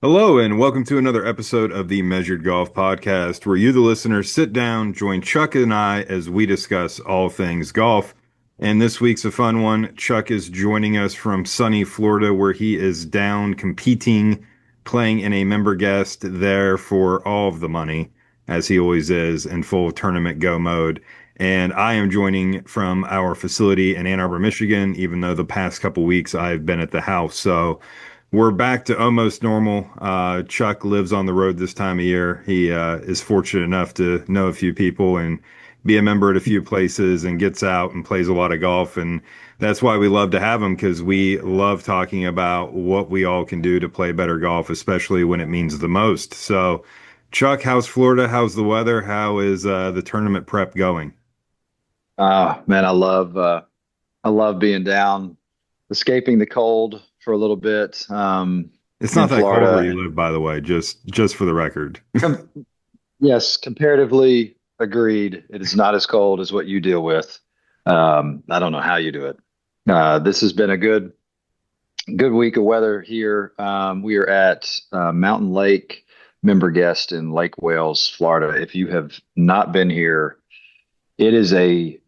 Hello, and welcome to another episode of the Measured Golf Podcast, where you, the listener, sit down, join Chuck and I as we discuss all things golf. And this week's a fun one. Chuck is joining us from sunny Florida, where he is down competing, playing in a member guest there for all of the money, as he always is, in full tournament go mode. And I am joining from our facility in Ann Arbor, Michigan, even though the past couple weeks I've been at the house. So, we're back to almost normal. Chuck lives on the road this time of year. He is fortunate enough to know a few people and be a member at a few places and gets out and plays a lot of golf. And that's why we love to have him, because we love talking about what we all can do to play better golf, especially when it means the most. So, Chuck, how's Florida? How's the weather? How is the tournament prep going? Man, I love being down, escaping the cold for a little bit. It's In not that cold where Florida. you live, by the way, just for the record. Com yes, comparatively agreed. It is not as cold as what you deal with. I don't know how you do it. This has been a good week of weather here. We are at Mountain Lake, member guest in Lake Wales, Florida. If you have not been here, it is a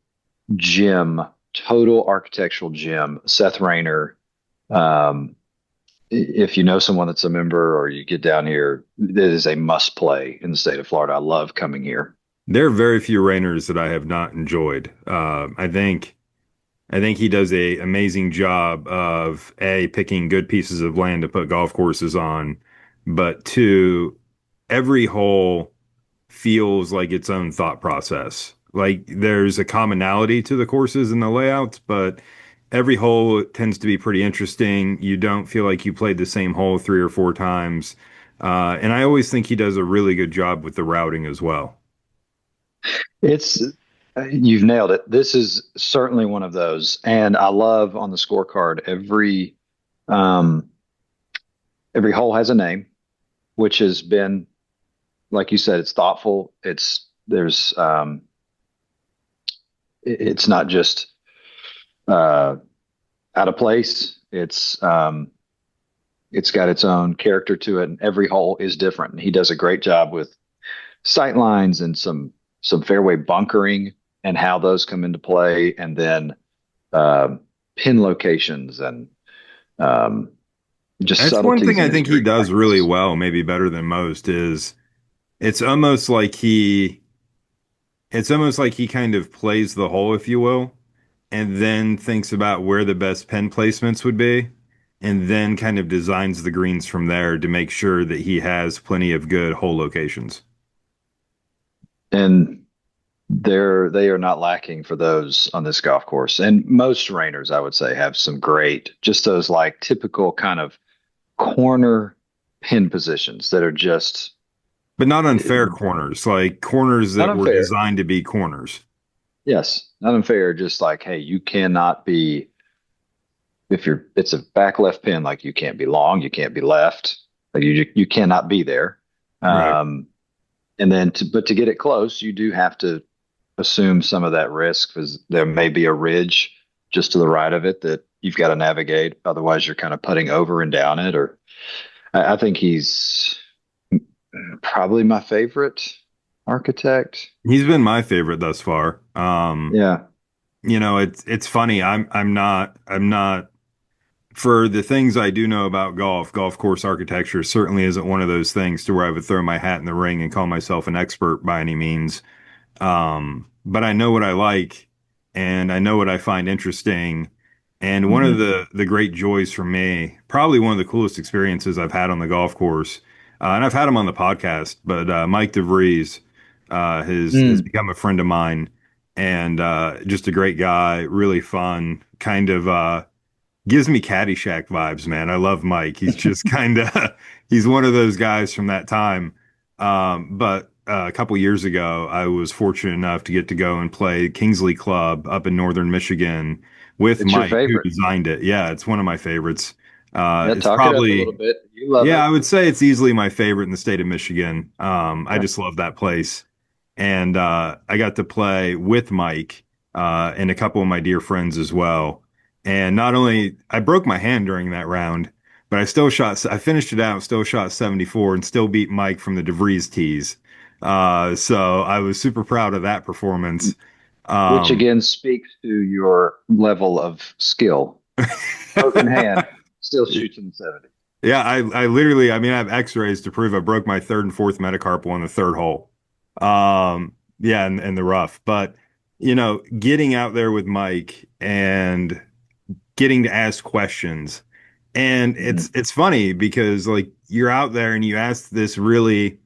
gym, total architectural gym. Seth Rayner. Um, if you know someone that's a member or you get down here, it is a must play in the state of Florida. I love coming here. There are very few Rainers that I have not enjoyed. I think he does a amazing job of A, picking good pieces of land to put golf courses on, but two, every hole feels like its own thought process. Like there's a commonality to the courses and the layouts, but every hole tends to be pretty interesting. You don't feel like you played the same hole three or four times. And I always think he does a really good job with the routing as well. It's You've nailed it. This is certainly one of those, and I love on the scorecard um, every hole has a name, which has been, like you said, it's thoughtful. It's not just uh, out of place. It's got its own character to it, and every hole is different. And he does a great job with sight lines and some fairway bunkering and how those come into play, and then um, pin locations and um, just That's one subtleties thing in I his think he green does really lanes. well, maybe better than most, is it's almost like he kind of plays the hole, if you will, and then thinks about where the best pen placements would be, and then kind of designs the greens from there to make sure that he has plenty of good hole locations. And they are not lacking for those on this golf course. And most Rainers, I would say, have some great, just those like typical kind of corner pin positions that are just But not unfair corners, like corners not that were unfair. designed to be corners. Yes, not unfair. Just like, hey, you cannot be, if you're, it's a back left pin, like you can't be long, you can't be left, like you cannot be there. Right. Um, and then but to get it close, you do have to assume some of that risk because there may be a ridge just to the right of it that you've got to navigate. Otherwise, you're kind of putting over and down it. Or I think he's probably my favorite architect. He's been my favorite thus far. Yeah. It's funny. I'm not for the things I do know about golf course architecture certainly isn't one of those things to where I would throw my hat in the ring and call myself an expert by any means. But I know what I like and I know what I find interesting. And one of Hmm. the great joys for me, probably one of the coolest experiences I've had on the golf course, and I've had him on the podcast, but Mike DeVries has Mm. become a friend of mine and just a great guy, really fun, kind of gives me Caddyshack vibes, man. I love Mike. He's just kind of he's one of those guys from that time. But a couple years ago, I was fortunate enough to get to go and play Kingsley Club up in northern Michigan with It's your Mike, who favorite. designed it. Yeah, it's one of my favorites. Yeah. It's Talk it up a little probably, bit. You love yeah, it. I would say it's easily my favorite in the state of Michigan. I Yeah. just love that place. And I got to play with Mike and a couple of my dear friends as well. And not only I broke my hand during that round, but but I finished it out, still shot 74 and still beat Mike from the DeVries tees. So I was super proud of that performance. which Um, again speaks to your level of skill. Open hand, still shoots in the 70. yeah, I literally, I mean, I have x-rays to prove I broke my third and fourth metacarpal on the third hole. Yeah, in the rough, but getting out there with Mike and getting to ask questions. And Mhm. it's funny because like you're out there and you ask this really,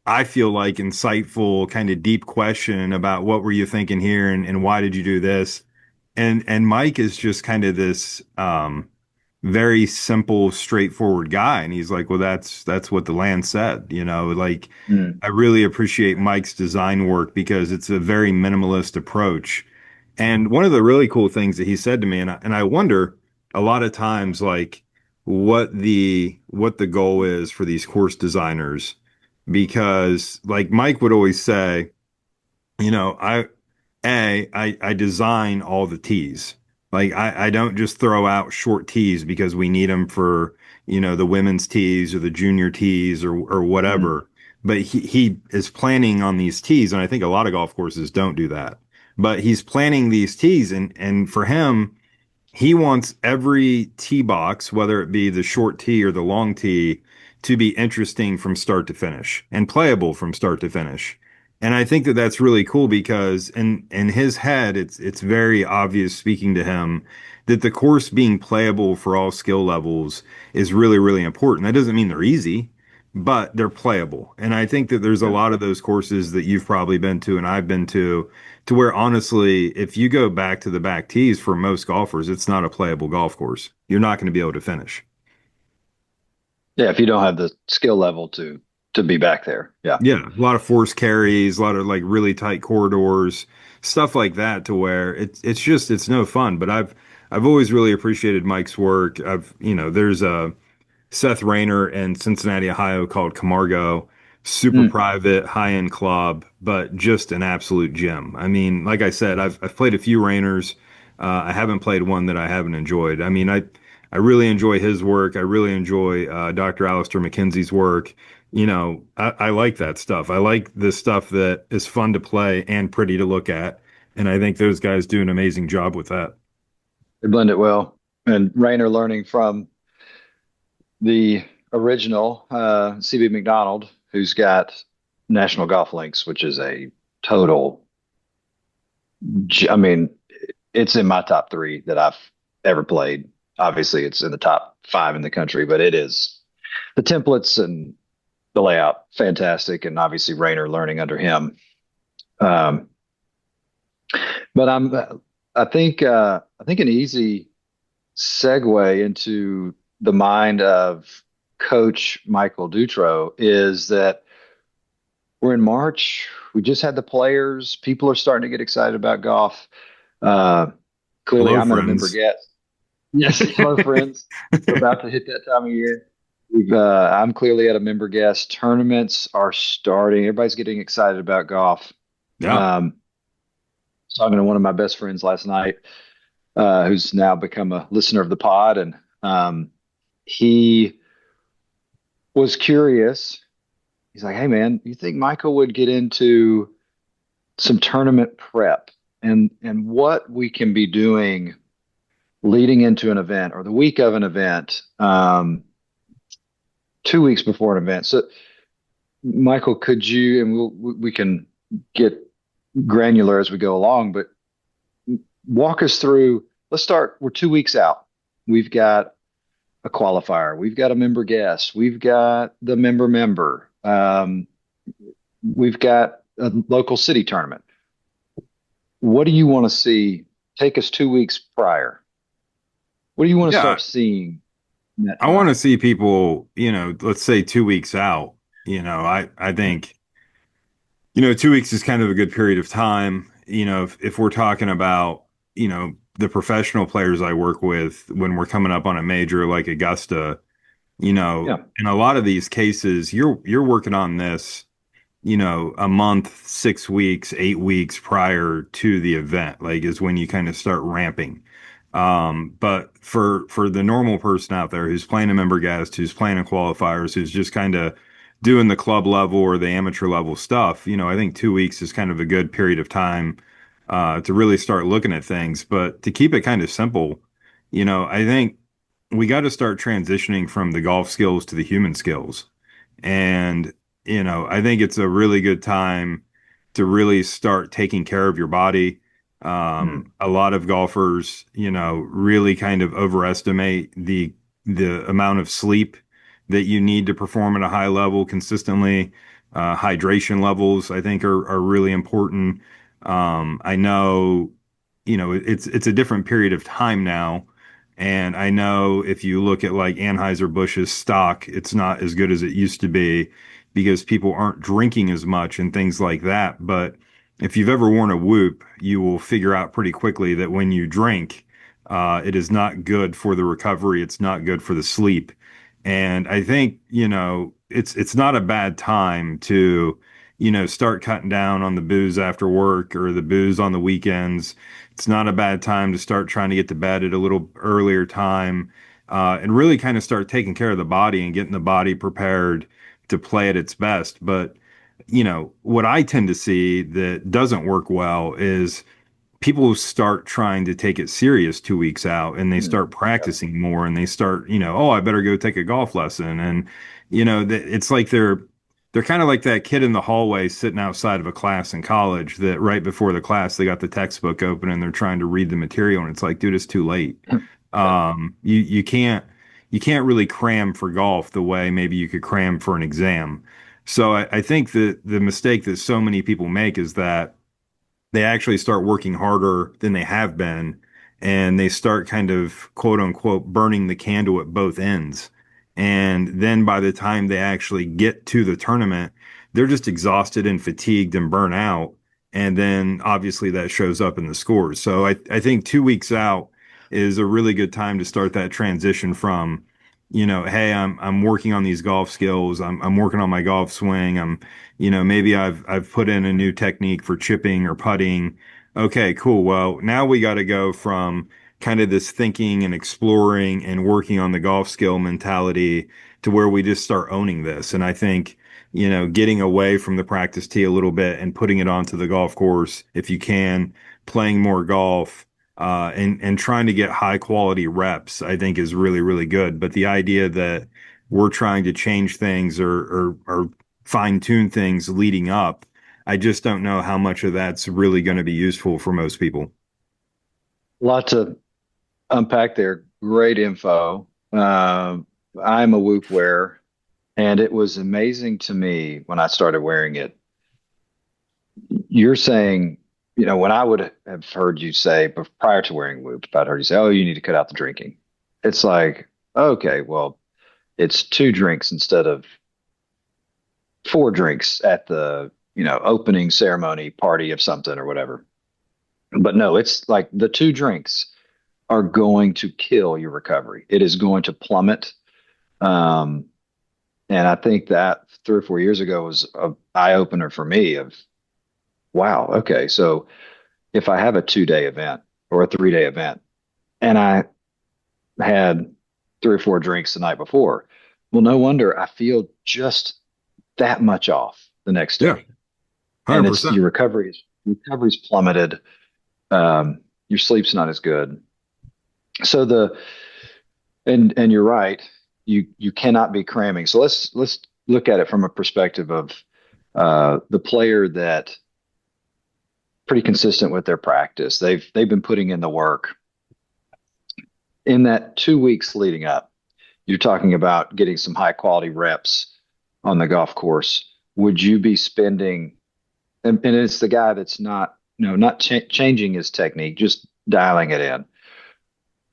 I feel like insightful kind of deep question about what were you thinking here and why did you do this? And Mike is just kind of this very simple, straightforward guy. And he's like, well, that's what the land said, like Mm. I really appreciate Mike's design work because it's a very minimalist approach. And one of the really cool things that he said to me, and I wonder a lot of times like what the goal is for these course designers, because like Mike would always say, you know, I design all the tees. Like I don't just throw out short tees because we need them for, the women's tees or the junior tees or Mm. whatever. But he is planning on these tees, and I think a lot of golf courses don't do that. But he's planning these tees, and for him, he wants every tee box, whether it be the short tee or the long tee, to be interesting from start to finish and playable from start to finish. And I think that that's really cool because in his head, it's very obvious speaking to him that the course being playable for all skill levels is really, really important. That doesn't mean they're easy, but they're playable. And I think that there's a Yeah. lot of those courses that you've probably been to and I've been to where honestly, if you go back to the back tees for most golfers, it's not a playable golf course. You're not going to be able to finish. Yeah, if you don't have the skill level to be back there. Yeah. Yeah, a lot of force carries, a lot of like really tight corridors, stuff like that to where it's no fun. But I've always really appreciated Mike's work. There's a Seth Rayner in Cincinnati, Ohio called Camargo. Super Mm. private, high-end club, but just an absolute gem. I mean, like I said, I've played a few Rayners. I haven't played one that I haven't enjoyed. I mean, I really enjoy his work. I really enjoy Dr. Alistair McKenzie's work. I like that stuff. I like the stuff that is fun to play and pretty to look at. And I think those guys do an amazing job with that. They blend it well. And Rayner learning from the original CB McDonald, who's got National Golf Links, which is a total. I mean, it's in my top three that I've ever played. Obviously, it's in the top five in the country, but it is the templates and the layout fantastic, and obviously Rayner learning under him. Um, but I think an easy segue into the mind of Coach Michael Dutro is that we're in March. We just had the players. People are starting to get excited about golf. Uh, Clearly, Hello, I'm at a member friends. guest. Yes, hello, friends. We're about to hit that time of year. I'm clearly at a member guest. Tournaments are starting. Everybody's getting excited about golf. Yeah. I was talking to one of my best friends last night, who's now become a listener of the pod, and he was curious. He's like, "Hey, man, you think Michael would get into some tournament prep and what we can be doing leading into an event or the week of an event, 2 weeks before an event?" So, Michael, could you, and we can get granular as we go along, but walk us through. Let's start. We're 2 weeks out. We've got a qualifier. We've got a member guest. We've got the member. We've got a local city tournament. What do you want to see? Take us 2 weeks prior. What do you want to Yeah. start seeing in that I want time? to see people, let's say 2 weeks out. I think 2 weeks is kind of a good period of time. If we're talking about, the professional players I work with when we're coming up on a major like Augusta, Yeah. in a lot of these cases, you're working on this, a month, 6 weeks, 8 weeks prior to the event, like is when you kind of start ramping. But for the normal person out there who's playing a member guest, who's playing in qualifiers, who's just kind of doing the club level or the amateur level stuff, I think 2 weeks is kind of a good period of time to really start looking at things. But to keep it kind of simple, I think we got to start transitioning from the golf skills to the human skills. And, I think it's a really good time to really start taking care of your body. Hmm. A lot of golfers, really kind of overestimate the amount of sleep that you need to perform at a high level consistently. Hydration levels, I think, are really important. I know, it's a different period of time now, and I know if you look at like Anheuser-Busch's stock, it's not as good as it used to be because people aren't drinking as much and things like that. But if you've ever worn a Whoop, you will figure out pretty quickly that when you drink, it is not good for the recovery. It's not good for the sleep. And I think, it's not a bad time to, start cutting down on the booze after work or the booze on the weekends. It's not a bad time to start trying to get to bed at a little earlier time, and really kind of start taking care of the body and getting the body prepared to play at its best. But, what I tend to see that doesn't work well is people start trying to take it serious 2 weeks out and they Hmm. start Yep. practicing more and they start, oh, I better go take a golf lesson. And, it's like they're kind of like that kid in the hallway sitting outside of a class in college that right before the class, they got the textbook open and they're trying to read the material. And it's like, dude, it's too late. Yeah. You can't really cram for golf the way maybe you could cram for an exam. So I think that the mistake that so many people make is that they actually start working harder than they have been and they start kind of quote unquote burning the candle at both ends. And then by the time they actually get to the tournament, they're just exhausted and fatigued and burnt out. And then obviously that shows up in the scores. So I think 2 weeks out is a really good time to start that transition from, hey, I'm working on these golf skills. I'm working on my golf swing. Maybe I've put in a new technique for chipping or putting. Okay, cool. Well, now we got to go from kind of this thinking and exploring and working on the golf skill mentality to where we just start owning this. And I think, getting away from the practice tee a little bit and putting it onto the golf course if you can, playing more golf, and trying to get high quality reps, I think is really, really good. But the idea that we're trying to change things or fine tune things leading up, I just don't know how much of that's really going to be useful for most people. A lot to unpack there. Great info. I'm a Whoop wearer, and it was amazing to me when I started wearing it. You're saying, when I would have heard you say, but prior to wearing Whoop, I'd heard you say, "Oh, you need to cut out the drinking." It's like, okay, well, it's two drinks instead of four drinks at the, opening ceremony party of something or whatever. But no, it's like the two drinks are going to kill your recovery. It is going to plummet. Um, and I think that 3 or 4 years ago was an eye opener for me of, wow, okay, so if I have a 2 day event or a 3 day event and I had 3 or 4 drinks the night before, well, no wonder I feel just that much off the next Yeah, day. And it's 100%. your recovery's plummeted. Your sleep's not as good. So and you're right. You cannot be cramming. So let's look at it from a perspective of the player that pretty consistent with their practice. They've been putting in the work. In that 2 weeks leading up, you're talking about getting some high quality reps on the golf course. Would you be spending, and it's the guy that's not, not changing his technique, just dialing it in.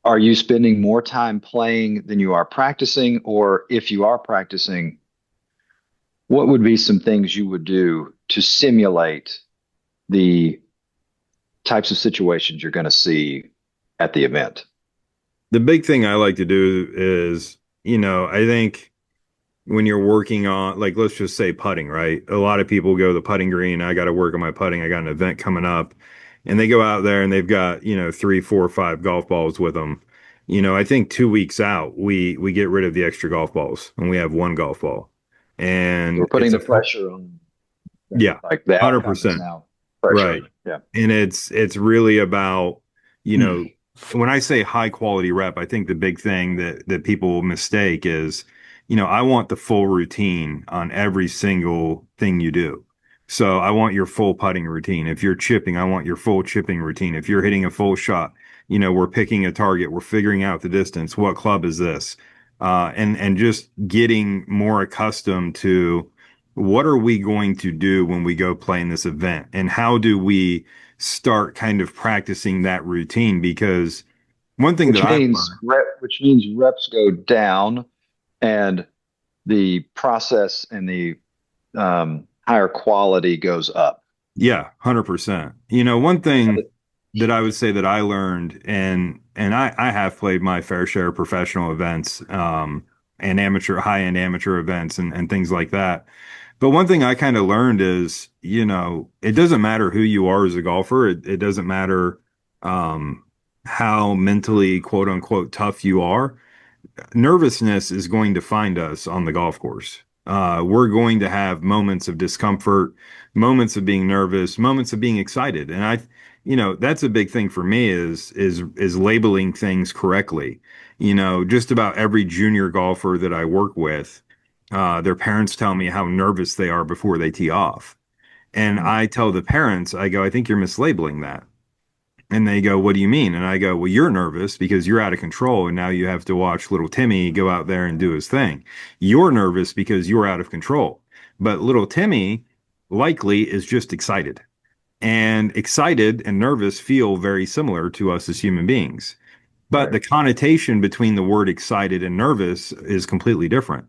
Are you spending more time playing than you are practicing? Or if you are practicing, what would be some things you would do to simulate the types of situations you're going to see at the event? The big thing I like to do is, I think when you're working on, like, let's just say putting, right? A lot of people go to the putting green. I got to work on my putting. I got an event coming up. and they go out there and they've got, three, four, five golf balls with them. I think 2 weeks out, we get rid of the extra golf balls and we have one golf ball. We're And putting the pressure on them. yeah, Like the outcome is 100%. now Right. pressure. Yeah. And it's really about, you know, when I say high quality rep, I think the big thing that people mistake is, I want the full routine on every single thing you do. So I want your full putting routine. If you're chipping, I want your full chipping routine. If you're hitting a full shot, we're picking a target, we're figuring out the distance. What club is this? And just getting more accustomed to what are we going to do when we go play in this event, and how do we start kind of practicing that routine? Because one thing that I've learned, Which means reps go down and the process and the higher quality goes up. yeah, 100%. One thing that I would say that I learned, and I have played my fair share of professional events, and high-end amateur events and things like that. But one thing I kind of learned is, it doesn't matter who you are as a golfer. It doesn't matter how mentally, quote unquote, tough you are. Nervousness is going to find us on the golf course. We're going to have moments of discomfort, moments of being nervous, moments of being excited. And that's a big thing for me is labeling things correctly. Just about every junior golfer that I work with, their parents tell me how nervous they are before they tee off. And I tell the parents, I go, I think you're mislabeling that. And they go, what do you mean? And I go, well, you're nervous because you're out of control. And now you have to watch little Timmy go out there and do his thing. You're nervous because you're out of control. But little Timmy likely is just excited. And excited and nervous feel very similar to us as human beings. But Right. the connotation between the word excited and nervous is completely different.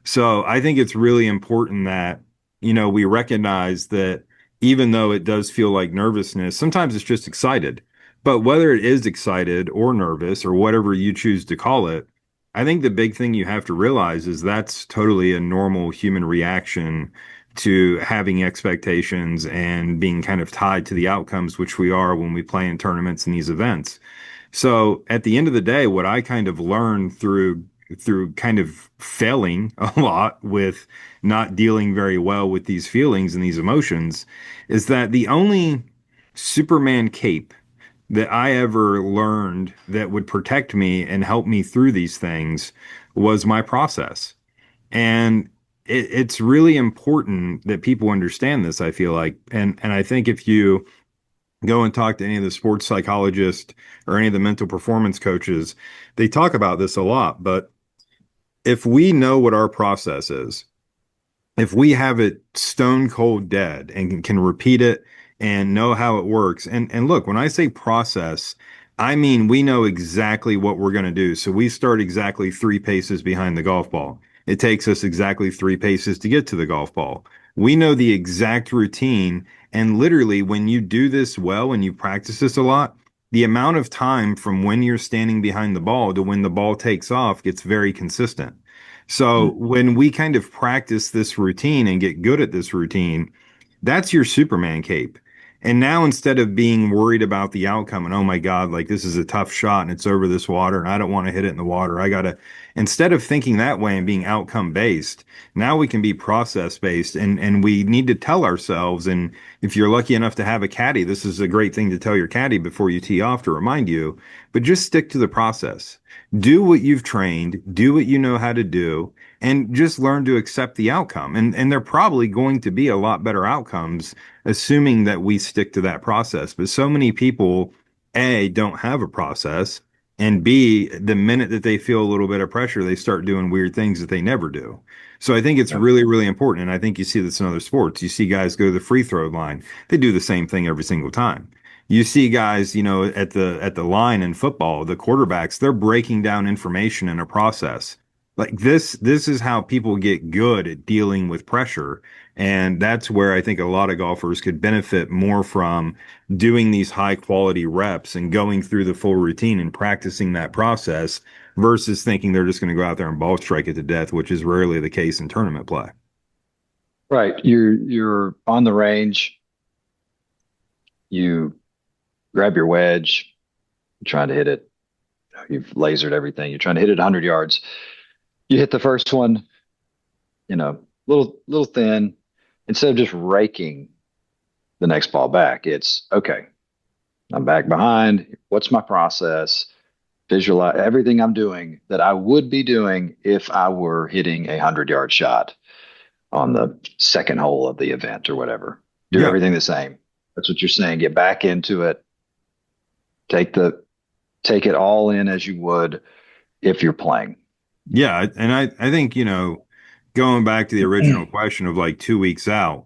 So I think it's really important that, we recognize that even though it does feel like nervousness, sometimes it's just excited. But whether it is excited or nervous or whatever you choose to call it, I think the big thing you have to realize is that's totally a normal human reaction to having expectations and being kind of tied to the outcomes, which we are when we play in tournaments and these events. So at the end of the day, what I kind of learned through kind of failing a lot with not dealing very well with these feelings and these emotions is that the only Superman cape that I ever learned that would protect me and help me through these things was my process. And it's really important that people understand this, I feel like. And I think if you go and talk to any of the sports psychologists or any of the mental performance coaches, they talk about this a lot. But if we know what our process is, if we have it stone cold dead and can repeat it and know how it works, and look, when I say process, I mean we know exactly what we're going to do. So we start exactly 3 paces behind the golf ball. It takes us exactly 3 paces to get to the golf ball. We know the exact routine. And literally, when you do this well and you practice this a lot, the amount of time from when you're standing behind the ball to when the ball takes off gets very consistent. So when we kind of practice this routine and get good at this routine, that's your Superman cape. And now instead of being worried about the outcome and, oh my God, like this is a tough shot and it's over this water and I don't want to hit it in the water. Instead of thinking that way and being outcome based, now we can be process based, and we need to tell ourselves. And if you're lucky enough to have a caddy, this is a great thing to tell your caddy before you tee off to remind you, but just stick to the process. Do what you've trained, do what you know how to do, and just learn to accept the outcome. And they're probably going to be a lot better outcomes, assuming that we stick to that process. But so many people, A, don't have a process, and B, the minute that they feel a little bit of pressure, they start doing weird things that they never do. So I think it's Yeah. really, really important. And I think you see this in other sports. You see guys go to the free throw line. They do the same thing every single time. You see guys, at the line in football, the quarterbacks, they're breaking down information in a process. Like this is how people get good at dealing with pressure. And that's where I think a lot of golfers could benefit more from doing these high quality reps and going through the full routine and practicing that process versus thinking they're just going to go out there and ball strike it to death, which is rarely the case in tournament play. Right. You're on the range. You grab your wedge, you're trying to hit it. You've lasered everything. You're trying to hit it 100 yards. You hit the first one, little thin. Instead of just raking the next ball back, it's okay. I'm back behind. What's my process? Visualize everything I'm doing that I would be doing if I were hitting 100-yard shot on the second hole of the event or whatever. Do Yeah. everything the same. That's what you're saying. Get back into it. Take the take it all in as you would if you're playing. Yeah. And I think, going back to the original question of like 2 weeks out,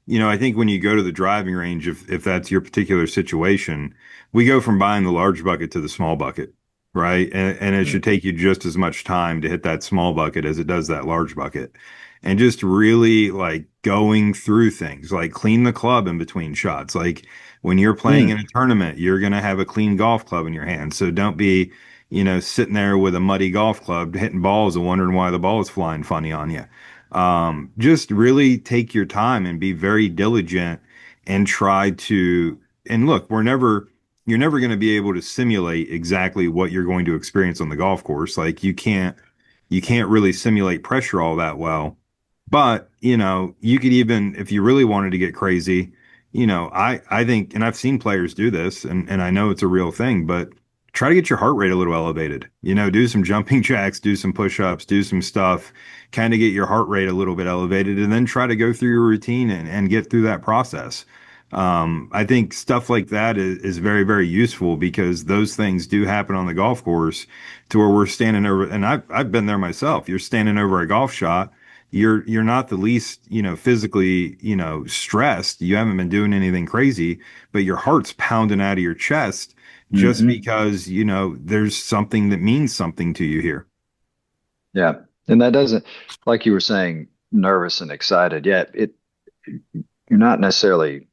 I think when you go to the driving range, if that's your particular situation, we go from buying the large bucket to the small bucket, right? And it should take you just as much time to hit that small bucket as it does that large bucket. And just really like going through things, like clean the club in between shots. Like when you're playing in Mm, a tournament, you're going to have a clean golf club in your hand. So don't be, sitting there with a muddy golf club hitting balls and wondering why the ball is flying funny on you. Just really take your time and be very diligent and try to, and look, you're never going to be able to simulate exactly what you're going to experience on the golf course. Like you can't really simulate pressure all that well. But, you could even, if you really wanted to get crazy, I think, and I've seen players do this and I know it's a real thing, but try to get your heart rate a little elevated. Do some jumping jacks, do some push-ups, do some stuff, kind of get your heart rate a little bit elevated, and then try to go through your routine and get through that process. I think stuff like that is very, very useful because those things do happen on the golf course to where we're standing over, and I've been there myself. You're standing over a golf shot. You're not the least, physically, stressed. You haven't been doing anything crazy, but your heart's pounding out of your chest just hmm because, there's something that means something to you here. Yeah. And that doesn't, like you were saying, nervous and excited. Yeah, you're not necessarily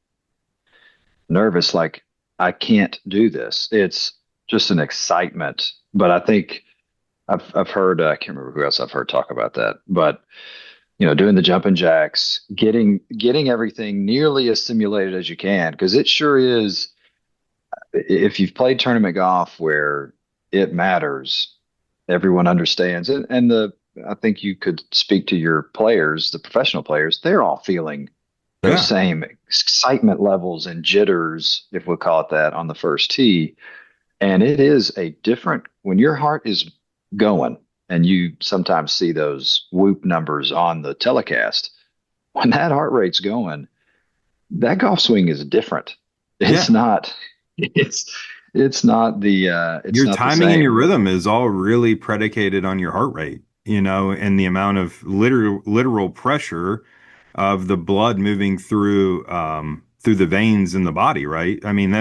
nervous like I can't do this. It's just an excitement. But I think I've heard I can't remember who else I've heard talk about that. But doing the jumping jacks, getting everything nearly as simulated as you can, because it sure is. If you've played tournament golf where it matters, everyone understands it, and I think you could speak to your players, the professional players, they're all feeling those Yeah. same excitement levels and jitters, if we'll call it that, on the first tee. And it is a different when your heart is going, and you sometimes see those whoop numbers on the telecast. When that heart rate's going, that golf swing is different. It's Yeah. not. It's it's not the Your the timing and your same. rhythm is all really predicated on your heart rate, and the amount of literal pressure of the blood moving through the veins in the body, right? I mean,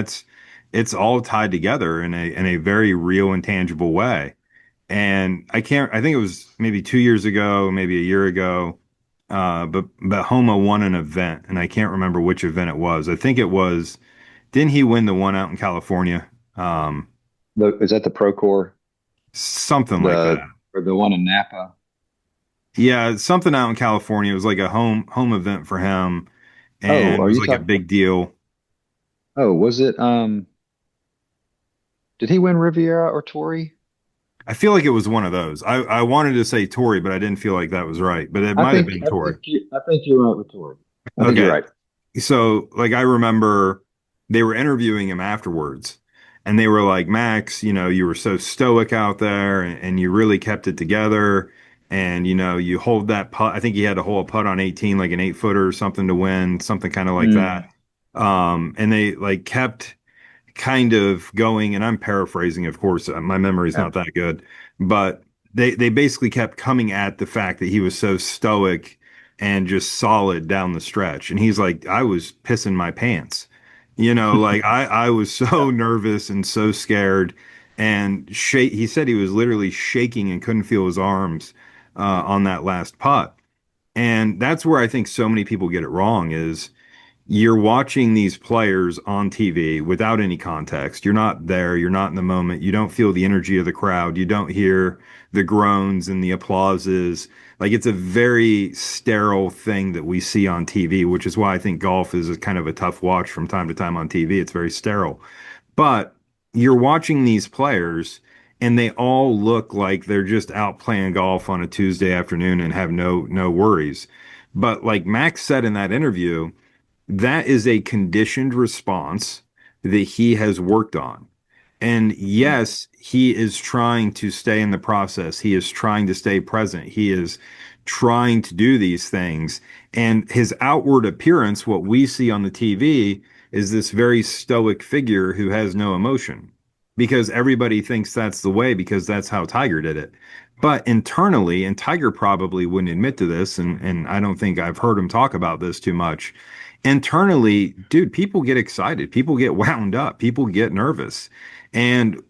it's all tied together in a very real and tangible way. And I think it was maybe 2 years ago, maybe a year ago, but Homa won an event, and I can't remember which event it was. I think it was, didn't he win the one out in California? Is that the Procore, Something like that. the or the one in Napa? Yeah, something out in California. It was like a home event for him, Oh, and it are was you like a talking? big deal. Oh, was it? Did he win Riviera or Torrey? I feel like it was one of those. I wanted to say Tory, but I didn't feel like that was right. But it might have been Tory. I think you're right with Torrey. I think you're Okay. right. So, like, I remember they were interviewing him afterwards, and they were like, Max, you were so stoic out there, and you really kept it together. And, you hold that putt. I think he had to hold a putt on 18, like an 8 footer or something to win, something kind of like that. Mm. And they like kept kind of going, and I'm paraphrasing, of course, my memory's Yeah. not that good, but they basically kept coming at the fact that he was so stoic and just solid down the stretch. And he's like, I was pissing my pants. Like I was so nervous and so scared and he said he was literally shaking and couldn't feel his arms on that last putt. And that's where I think so many people get it wrong is you're watching these players on TV without any context. You're not there. You're not in the moment. You don't feel the energy of the crowd. You don't hear the groans and the applauses. Like it's a very sterile thing that we see on TV, which is why I think golf is a kind of a tough watch from time to time on TV. It's very sterile. But you're watching these players and they all look like they're just out playing golf on a Tuesday afternoon and have no worries. But like Max said in that interview, that is a conditioned response that he has worked on. And yes, he is trying to stay in the process. He is trying to stay present. He is trying to do these things. And his outward appearance, what we see on the TV, is this very stoic figure who has no emotion because everybody thinks that's the way because that's how Tiger did it. But internally, and Tiger probably wouldn't admit to this, and I don't think I've heard him talk about this too much. Internally, dude, people get excited, people get wound up, people get nervous. And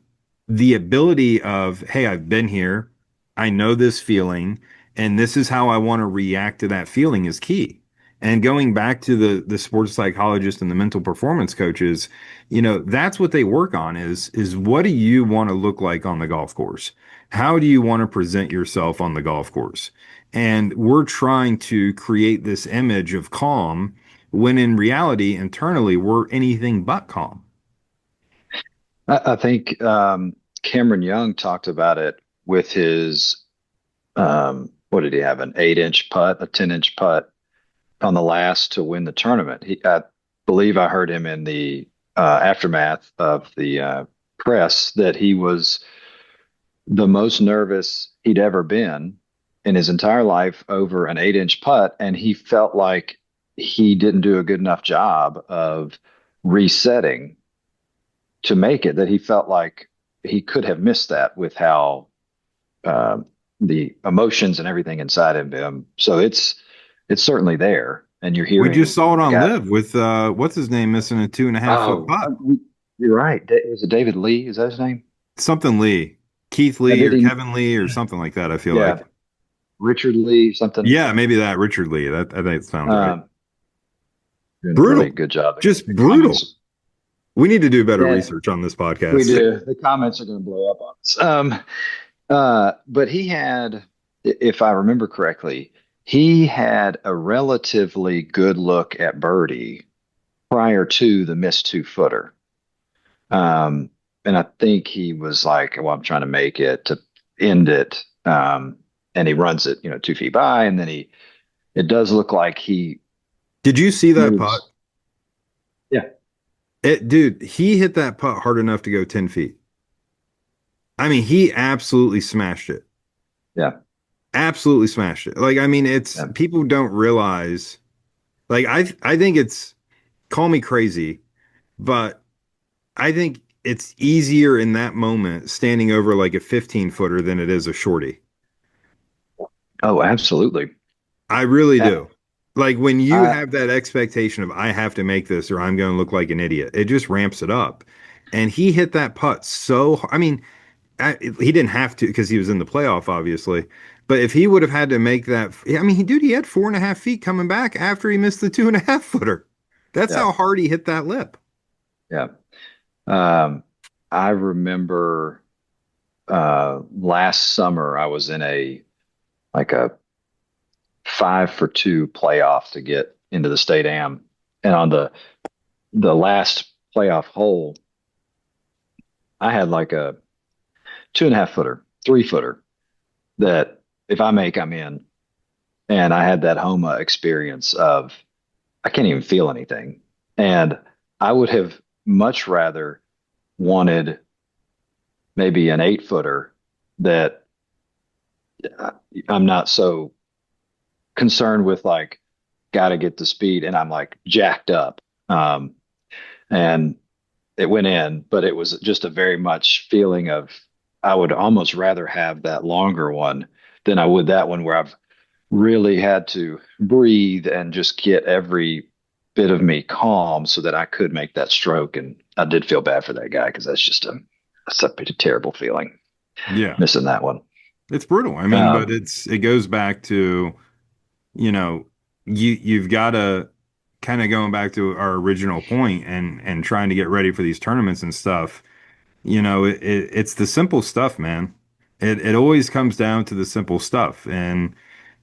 the ability of, hey, I've been here, I know this feeling, and this is how I want to react to that feeling is key. And going back to the sports psychologist and the mental performance coaches, that's what they work on is what do you want to look like on the golf course? How do you want to present yourself on the golf course? And we're trying to create this image of calm when in reality, internally, we're anything but calm. I think Cameron Young talked about it with his what did he have? An 8-inch putt, a 10-inch putt on the last to win the tournament. I believe I heard him in the aftermath of the press that he was the most nervous he'd ever been in his entire life over an 8-inch putt, and he felt like he didn't do a good enough job of resetting to make it. That he felt like he could have missed that with how uh, the emotions and everything inside of him. So it's certainly there, and you're We just hearing saw it a on guy. Live with what's his name missing a 2.5 foot Oh, putt. you're right. Is it David Lee? Is that his name? Something Lee, Keith Yeah, Lee did or he? Kevin Lee or something like that, I feel Yeah, like. Richard Lee, something. Yeah, maybe that Richard Lee. That I think it sounds right. Um, doing a really Brutal. good job. Just The brutal. comments. We need to do better Yeah, research on this we podcast. do. The comments are going to blow up on us. But he had, if I remember correctly, he had a relatively good look at birdie prior to the missed 2-footer. Um, and I think he was like, well, I'm trying to make it to end it. And he runs it, 2 feet by, and then it does look like he Did you see that putt? moves. Yeah. Dude, he hit that putt hard enough to go 10 feet. I mean, he absolutely smashed it. Yeah. Absolutely smashed it. Like, I mean, it's Yeah. people don't realize. Like, I think it's call me crazy, but I think it's easier in that moment standing over like a 15 footer than it is a shorty. Oh, absolutely. I really Yeah. do. Like when you I, have that expectation of I have to make this or I'm going to look like an idiot, it just ramps it up. And he hit that putt so I mean, he didn't have to because he was in the playoff, obviously. But if he would have had to make that, I mean, he had 4.5 feet coming back after he missed the 2.5 footer. That's yeah. how hard he hit that lip. Yeah. Um, I remember last summer I was in a 5-for-2 playoff to get into the state am, and on the last playoff hole, I had like a 2.5-footer, 3-footer that if I make, I'm in. And I had that Homa experience of I can't even feel anything, and I would have much rather wanted maybe an 8-footer that I'm not so concerned with, like, got to get the speed and I'm like jacked up. And it went in, but it was just a very much feeling of I would almost rather have that longer one than I would that one where I've really had to breathe and just get every bit of me calm so that I could make that stroke. And I did feel bad for that guy because that's a pretty terrible feeling Yeah. missing that one. It's brutal. I mean, but Um, it goes back to, you know, you've got to kind of going back to our original point and trying to get ready for these tournaments and stuff. It's the simple stuff, man. It always comes down to the simple stuff. And,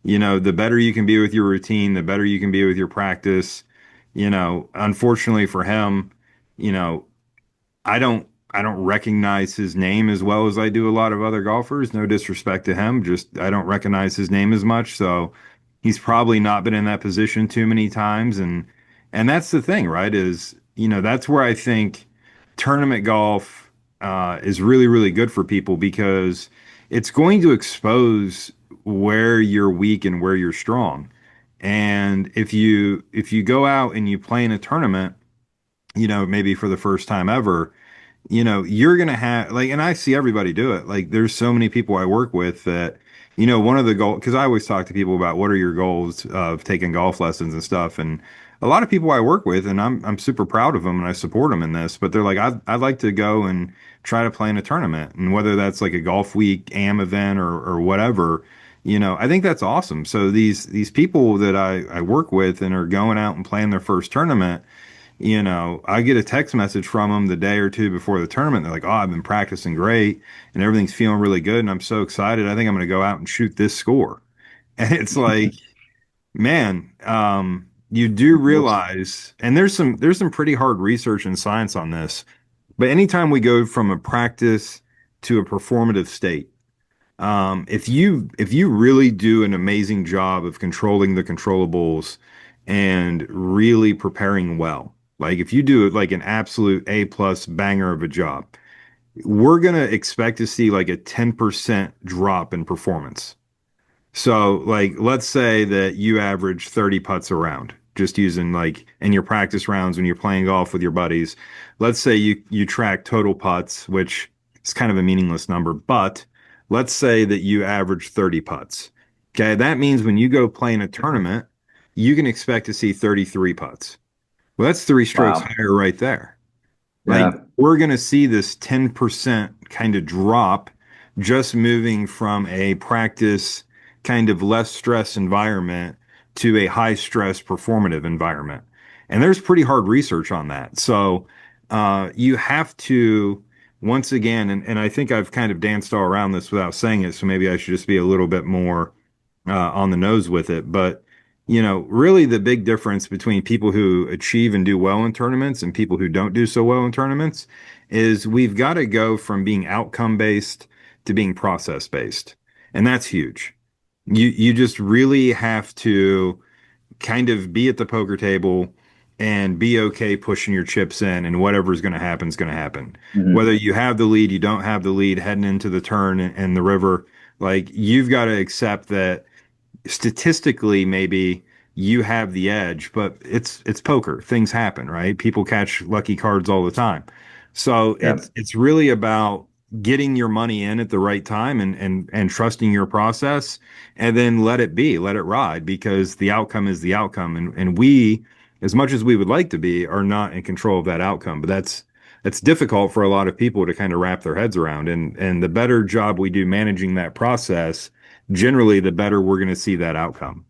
the better you can be with your routine, the better you can be with your practice. Unfortunately for him, you know, I don't recognize his name as well as I do a lot of other golfers. No disrespect to him, just I don't recognize his name as much. So he's probably not been in that position too many times. And that's the thing, right? Is, that's where I think tournament golf is really, really good for people because it's going to expose where you're weak and where you're strong. And if you go out and you play in a tournament, maybe for the first time ever, you're gonna have like, and I see everybody do it. Like, there's so many people I work with that, one of the goals, because I always talk to people about what are your goals of taking golf lessons and stuff. And a lot of people I work with, and I'm super proud of them and I support them in this, but they're like, I'd like to go and try to play in a tournament. And whether that's like a golf week AM event or whatever, I think that's awesome. So these people that I work with and are going out and playing their first tournament, I get a text message from them the day or two before the tournament. They're like, "Oh, I've been practicing great and everything's feeling really good and I'm so excited. I think I'm going to go out and shoot this score." And it's like, man, you do What's realize, and there's some pretty hard research and science on this, but anytime we go from a practice to a performative state, if you really do an amazing job of controlling the controllables and really preparing well, like if you do it like an absolute A plus banger of a job, we're gonna expect to see like a 10% drop in performance. So, like, let's say that you average 30 putts a round, just using like in your practice rounds when you're playing golf with your buddies. Let's say you track total putts, which is kind of a meaningless number, but let's say that you average 30 putts. Okay, that means when you go play in a tournament, you can expect to see 33 putts. Well, that's three strokes wow? higher right there. Like, Yeah. we're going to see this 10% kind of drop just moving from a practice kind of less stress environment to a high stress performative environment. And there's pretty hard research on that. So you have to, once again, and I think I've kind of danced all around this without saying it, so maybe I should just be a little bit more on the nose with it. But, really the big difference between people who achieve and do well in tournaments and people who don't do so well in tournaments is we've got to go from being outcome based to being process based. And that's huge. You just really have to kind of be at the poker table and be okay pushing your chips in, and whatever's going to happen is going to happen. Mhm. Whether you have the lead, you don't have the lead heading into the turn and the river, like you've got to accept that statistically maybe you have the edge, but it's poker. Things happen, right? People catch lucky cards all the time. So Yeah. it's really about getting your money in at the right time and trusting your process and then let it be, let it ride because the outcome is the outcome. And we, as much as we would like to be, are not in control of that outcome. But that's difficult for a lot of people to kind of wrap their heads around. And the better job we do managing that process, generally, the better we're going to see that outcome.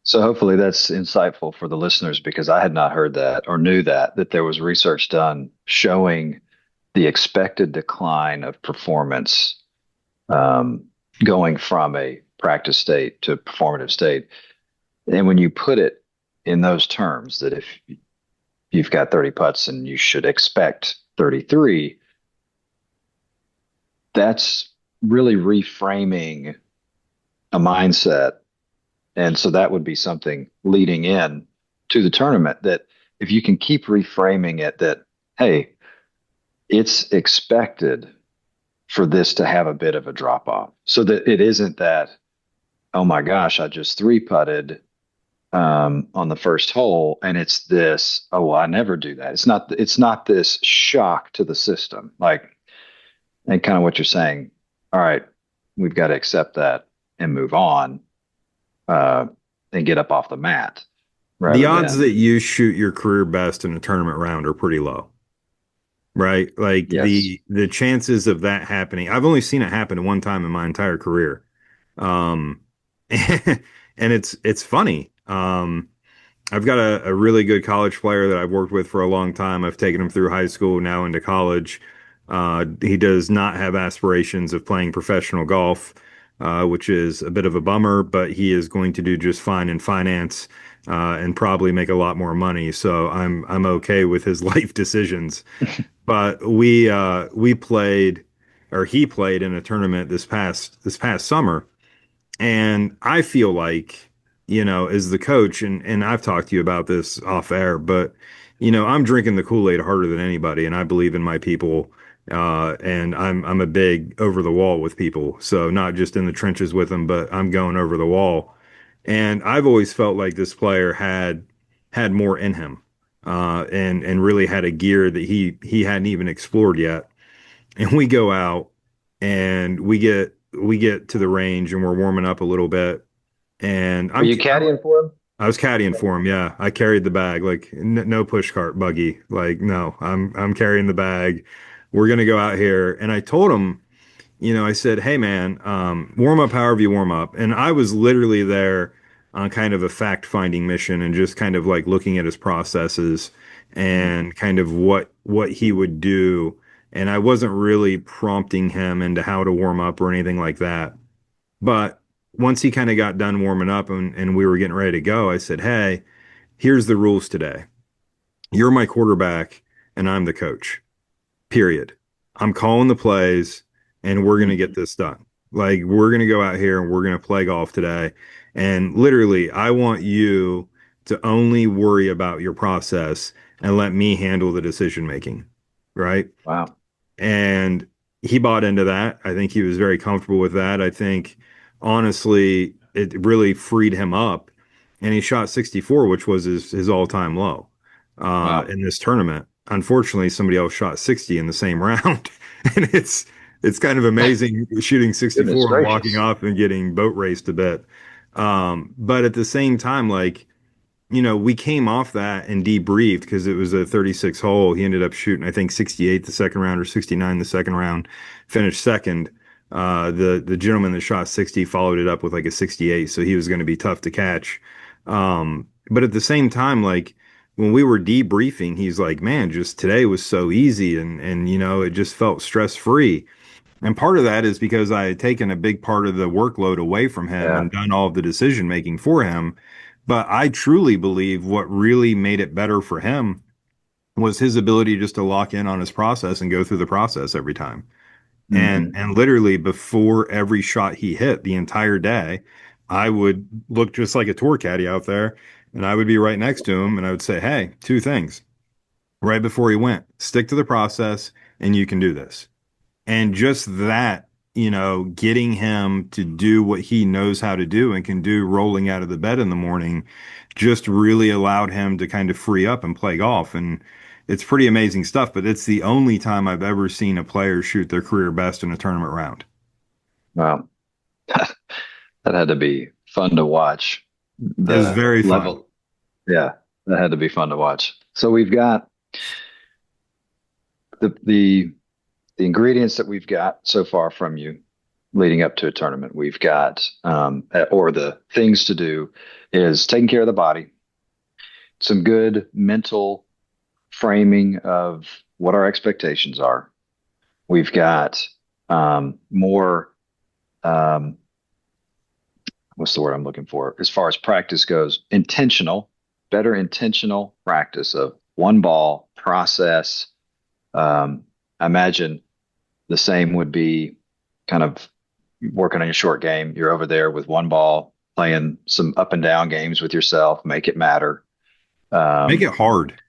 So hopefully that's insightful for the listeners because I had not heard that or knew that there was research done showing the expected decline of performance um, going from a practice state to performative state. And when you put it in those terms, that if you've got 30 putts and you should expect 33, that's really reframing a mindset. And so that would be something leading in to the tournament that if you can keep reframing it that, hey, it's expected for this to have a bit of a drop off so that it isn't that, oh my gosh, I just three putted on the first hole and it's this, oh, well, I never do that. It's not this shock to the system. Like, and kind of what you're saying, all right, we've got to accept that and move on uh, and get up off the mat The rather odds than that you shoot your career best in a tournament round are pretty low, right? Like yes. the chances of that happening, I've only seen it happen one time in my entire career. Um, and it's funny. I've got a really good college player that I've worked with for a long time. I've taken him through high school, now into college. He does not have aspirations of playing professional golf. which is a bit of a bummer, but he is going to do just fine in finance and probably make a lot more money. So I'm okay with his life decisions. But we played, or he played in a tournament this past summer, and I feel like, as the coach, and I've talked to you about this off air, but I'm drinking the Kool-Aid harder than anybody, and I believe in my people, and I'm a big over the wall with people. So not just in the trenches with them, but I'm going over the wall. And I've always felt like this player had more in him, and really had a gear that he hadn't even explored yet. And we go out and we get to the range and we're warming up a little bit. And Were you caddying for him? I was caddying for him. Yeah, I carried the bag, like no push cart buggy. Like no, I'm carrying the bag. We're gonna go out here, and I told him, I said, hey man, warm up however you warm up. And I was literally there on kind of a fact-finding mission and just kind of like looking at his processes and kind of what he would do. And I wasn't really prompting him into how to warm up or anything like that. But once he kind of got done warming up and we were getting ready to go, I said, hey, here's the rules today. You're my quarterback and I'm the coach, period. I'm calling the plays and we're going to get this done. Like, we're going to go out here and we're going to play golf today. And literally, I want you to only worry about your process and let me handle the decision making. Right. Wow. And he bought into that. I think he was very comfortable with that. I think, honestly, it really freed him up. And he shot 64, which was his all-time low Wow. in this tournament. Unfortunately, somebody else shot 60 in the same round. And it's kind of amazing shooting Goodness 64 and walking gracious. off and getting boat raced a bit. But at the same time, like, we came off that and debriefed because it was a 36 hole. He ended up shooting, I think, 68 the second round or 69 the second round, finished second. The gentleman that shot 60 followed it up with like a 68, so he was going to be tough to catch. But at the same time, like when we were debriefing, he's like, "Man, just today was so easy, and it just felt stress free." And part of that is because I had taken a big part of the workload away from him Yeah. and done all of the decision making for him. But I truly believe what really made it better for him was his ability just to lock in on his process and go through the process every time. And Hmm. and literally before every shot he hit the entire day, I would look just like a tour caddy out there and I would be right next to him and I would say, "Hey, two things." Right before he went, stick to the process and you can do this. And just that, getting him to do what he knows how to do and can do rolling out of the bed in the morning just really allowed him to kind of free up and play golf. And it's pretty amazing stuff, but it's the only time I've ever seen a player shoot their career best in a tournament round. Wow. That had to be fun to watch. It was The very fun. level. Yeah, that had to be fun to watch. So we've got the the ingredients that we've got so far from you leading up to a tournament. We've got or the things to do is taking care of the body, some good mental framing of what our expectations are. We've got more what's the word I'm looking for as far as practice goes, intentional, better intentional practice of one ball process. I imagine the same would be kind of working on your short game. You're over there with one ball, playing some up and down games with yourself, make it matter. Make Um, it hard.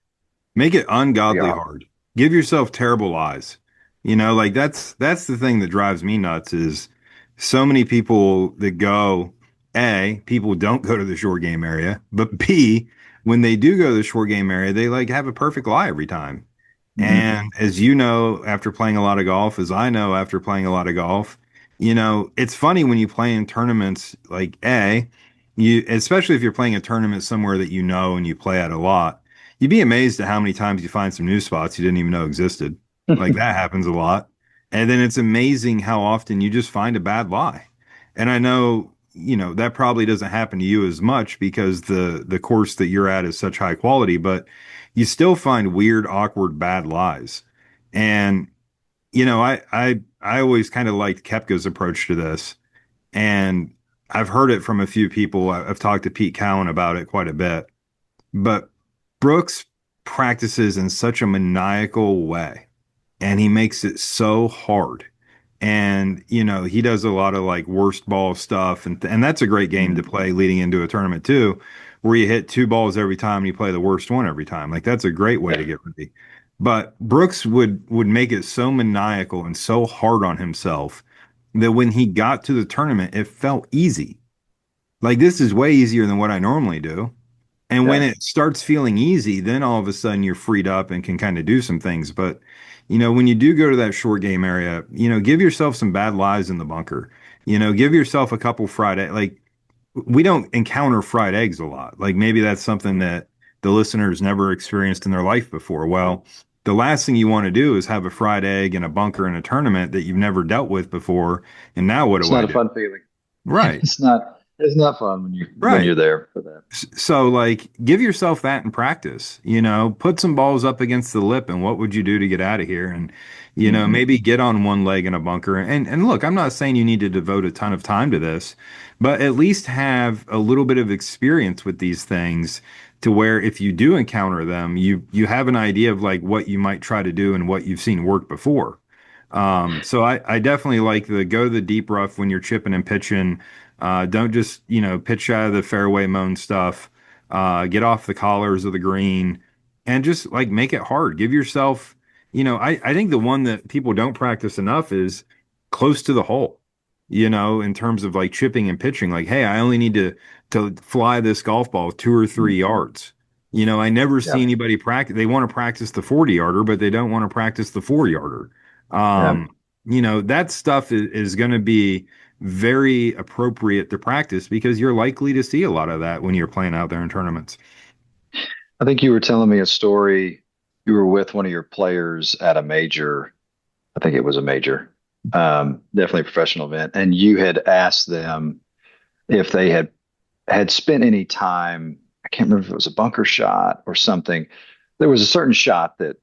Make it ungodly yeah. hard. Give yourself terrible lies. Like that's the thing that drives me nuts is so many people that go, A, people don't go to the short game area, but B, when they do go to the short game area, they like have a perfect lie every time. Mhm. And as you know, after playing a lot of golf, as I know after playing a lot of golf, it's funny when you play in tournaments like especially if you're playing a tournament somewhere that you know and you play at a lot, you'd be amazed at how many times you find some new spots you didn't even know existed. Like that happens a lot. And then it's amazing how often you just find a bad lie. And I know, that probably doesn't happen to you as much because the course that you're at is such high quality, but you still find weird, awkward, bad lies. And I always kind of liked Kepka's approach to this And I've heard it from a few people. I've talked to Pete Cowan about it quite a bit. But Brooks practices in such a maniacal way, and he makes it so hard. And he does a lot of like worst ball stuff, and that's a great game to Mhm. play leading into a tournament too, where you hit two balls every time and you play the worst one every time. Like that's a great way Yeah. to get ready. But Brooks would make it so maniacal and so hard on himself that when he got to the tournament, it felt easy. Like this is way easier than what I normally do. And when Yeah. it starts feeling easy, then all of a sudden you're freed up and can kind of do some things. But, when you do go to that short game area, give yourself some bad lies in the bunker. Give yourself a couple fried like we don't encounter fried eggs a lot. Like maybe that's something that the listeners never experienced in their life before. Well, the last thing you want to do is have a fried egg in a bunker in a tournament that you've never dealt with before. And now what It's do not I a do? fun feeling. Right. It's not fun when Right. you're there for that. So, like, give yourself that in practice. Put some balls up against the lip, and what would you do to get out of here? And Hmm. maybe get on one leg in a bunker. And look, I'm not saying you need to devote a ton of time to this, but at least have a little bit of experience with these things, to where if you do encounter them, you have an idea of like what you might try to do and what you've seen work before. So I definitely like the go the deep rough when you're chipping and pitching. Don't just, pitch out of the fairway mown stuff. Get off the collars of the green and just like make it hard. Give yourself, I think the one that people don't practice enough is close to the hole, in terms of like chipping and pitching. Like, hey, I only need to fly this golf ball 2 or 3 yards. I never see Yeah. anybody practice. They want to practice the 40 yarder, but they don't want to practice the 4 yarder. Yeah. That stuff is going to be very appropriate to practice because you're likely to see a lot of that when you're playing out there in tournaments. I think you were telling me a story. You were with one of your players at a major. I think it was a major, definitely a professional event, and you had asked them if they had spent any time. I can't remember if it was a bunker shot or something. There was a certain shot that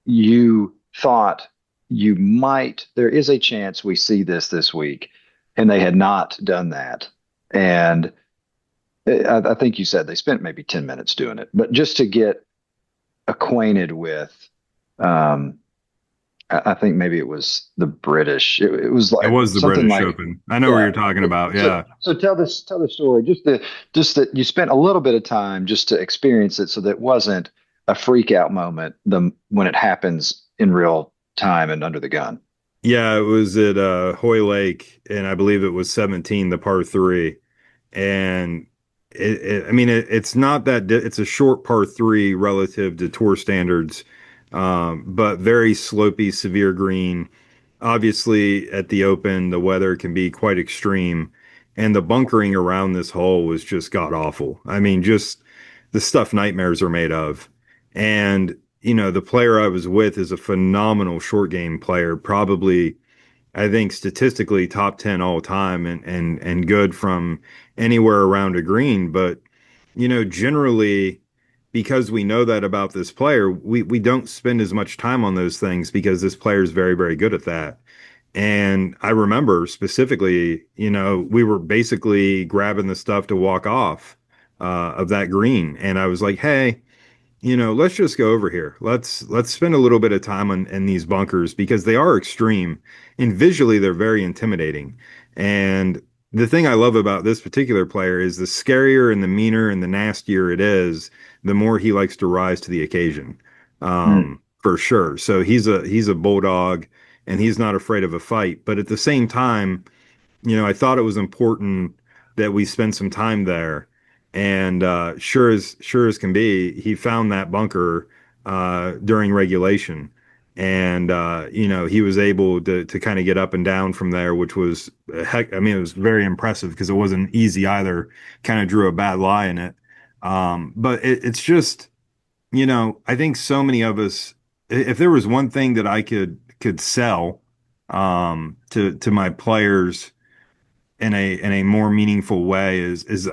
you thought you might. There is a chance we see this week, and they had not done that. And I think you said they spent maybe 10 minutes doing it, but just to get acquainted with. Um, I think maybe it was the British. It was It like was the something British like, Open. I know what yeah. you're talking about. So Yeah. so tell the story. Just that you spent a little bit of time just to experience it, so that it wasn't a freak out moment when it happens in real time and under the gun. Yeah, it was at Hoy Lake, and I believe it was 17, the par three. And I mean, it's not that it's a short par three relative to tour standards, but very slopey, severe green. Obviously, at the Open, the weather can be quite extreme, and the bunkering around this hole was just god awful. I mean, just the stuff nightmares are made of. And, the player I was with is a phenomenal short game player, probably, I think, statistically top 10 all time and good from anywhere around a green. But, generally, because we know that about this player, we don't spend as much time on those things because this player is very, very good at that. And I remember specifically, we were basically grabbing the stuff to walk off of that green. And I was like, hey, let's just go over here. Let's spend a little bit of time in these bunkers because they are extreme and visually they're very intimidating. And the thing I love about this particular player is the scarier and the meaner and the nastier it is, the more he likes to rise to the occasion. Mm. For sure. So he's a bulldog and he's not afraid of a fight. But at the same time, I thought it was important that we spend some time there. And sure as can be, he found that bunker during regulation, and he was able to kind of get up and down from there, which was heck. I mean, it was very impressive because it wasn't easy either. Kind of drew a bad lie in it, but it's just I think so many of us. If there was one thing that I could sell to my players in a more meaningful way is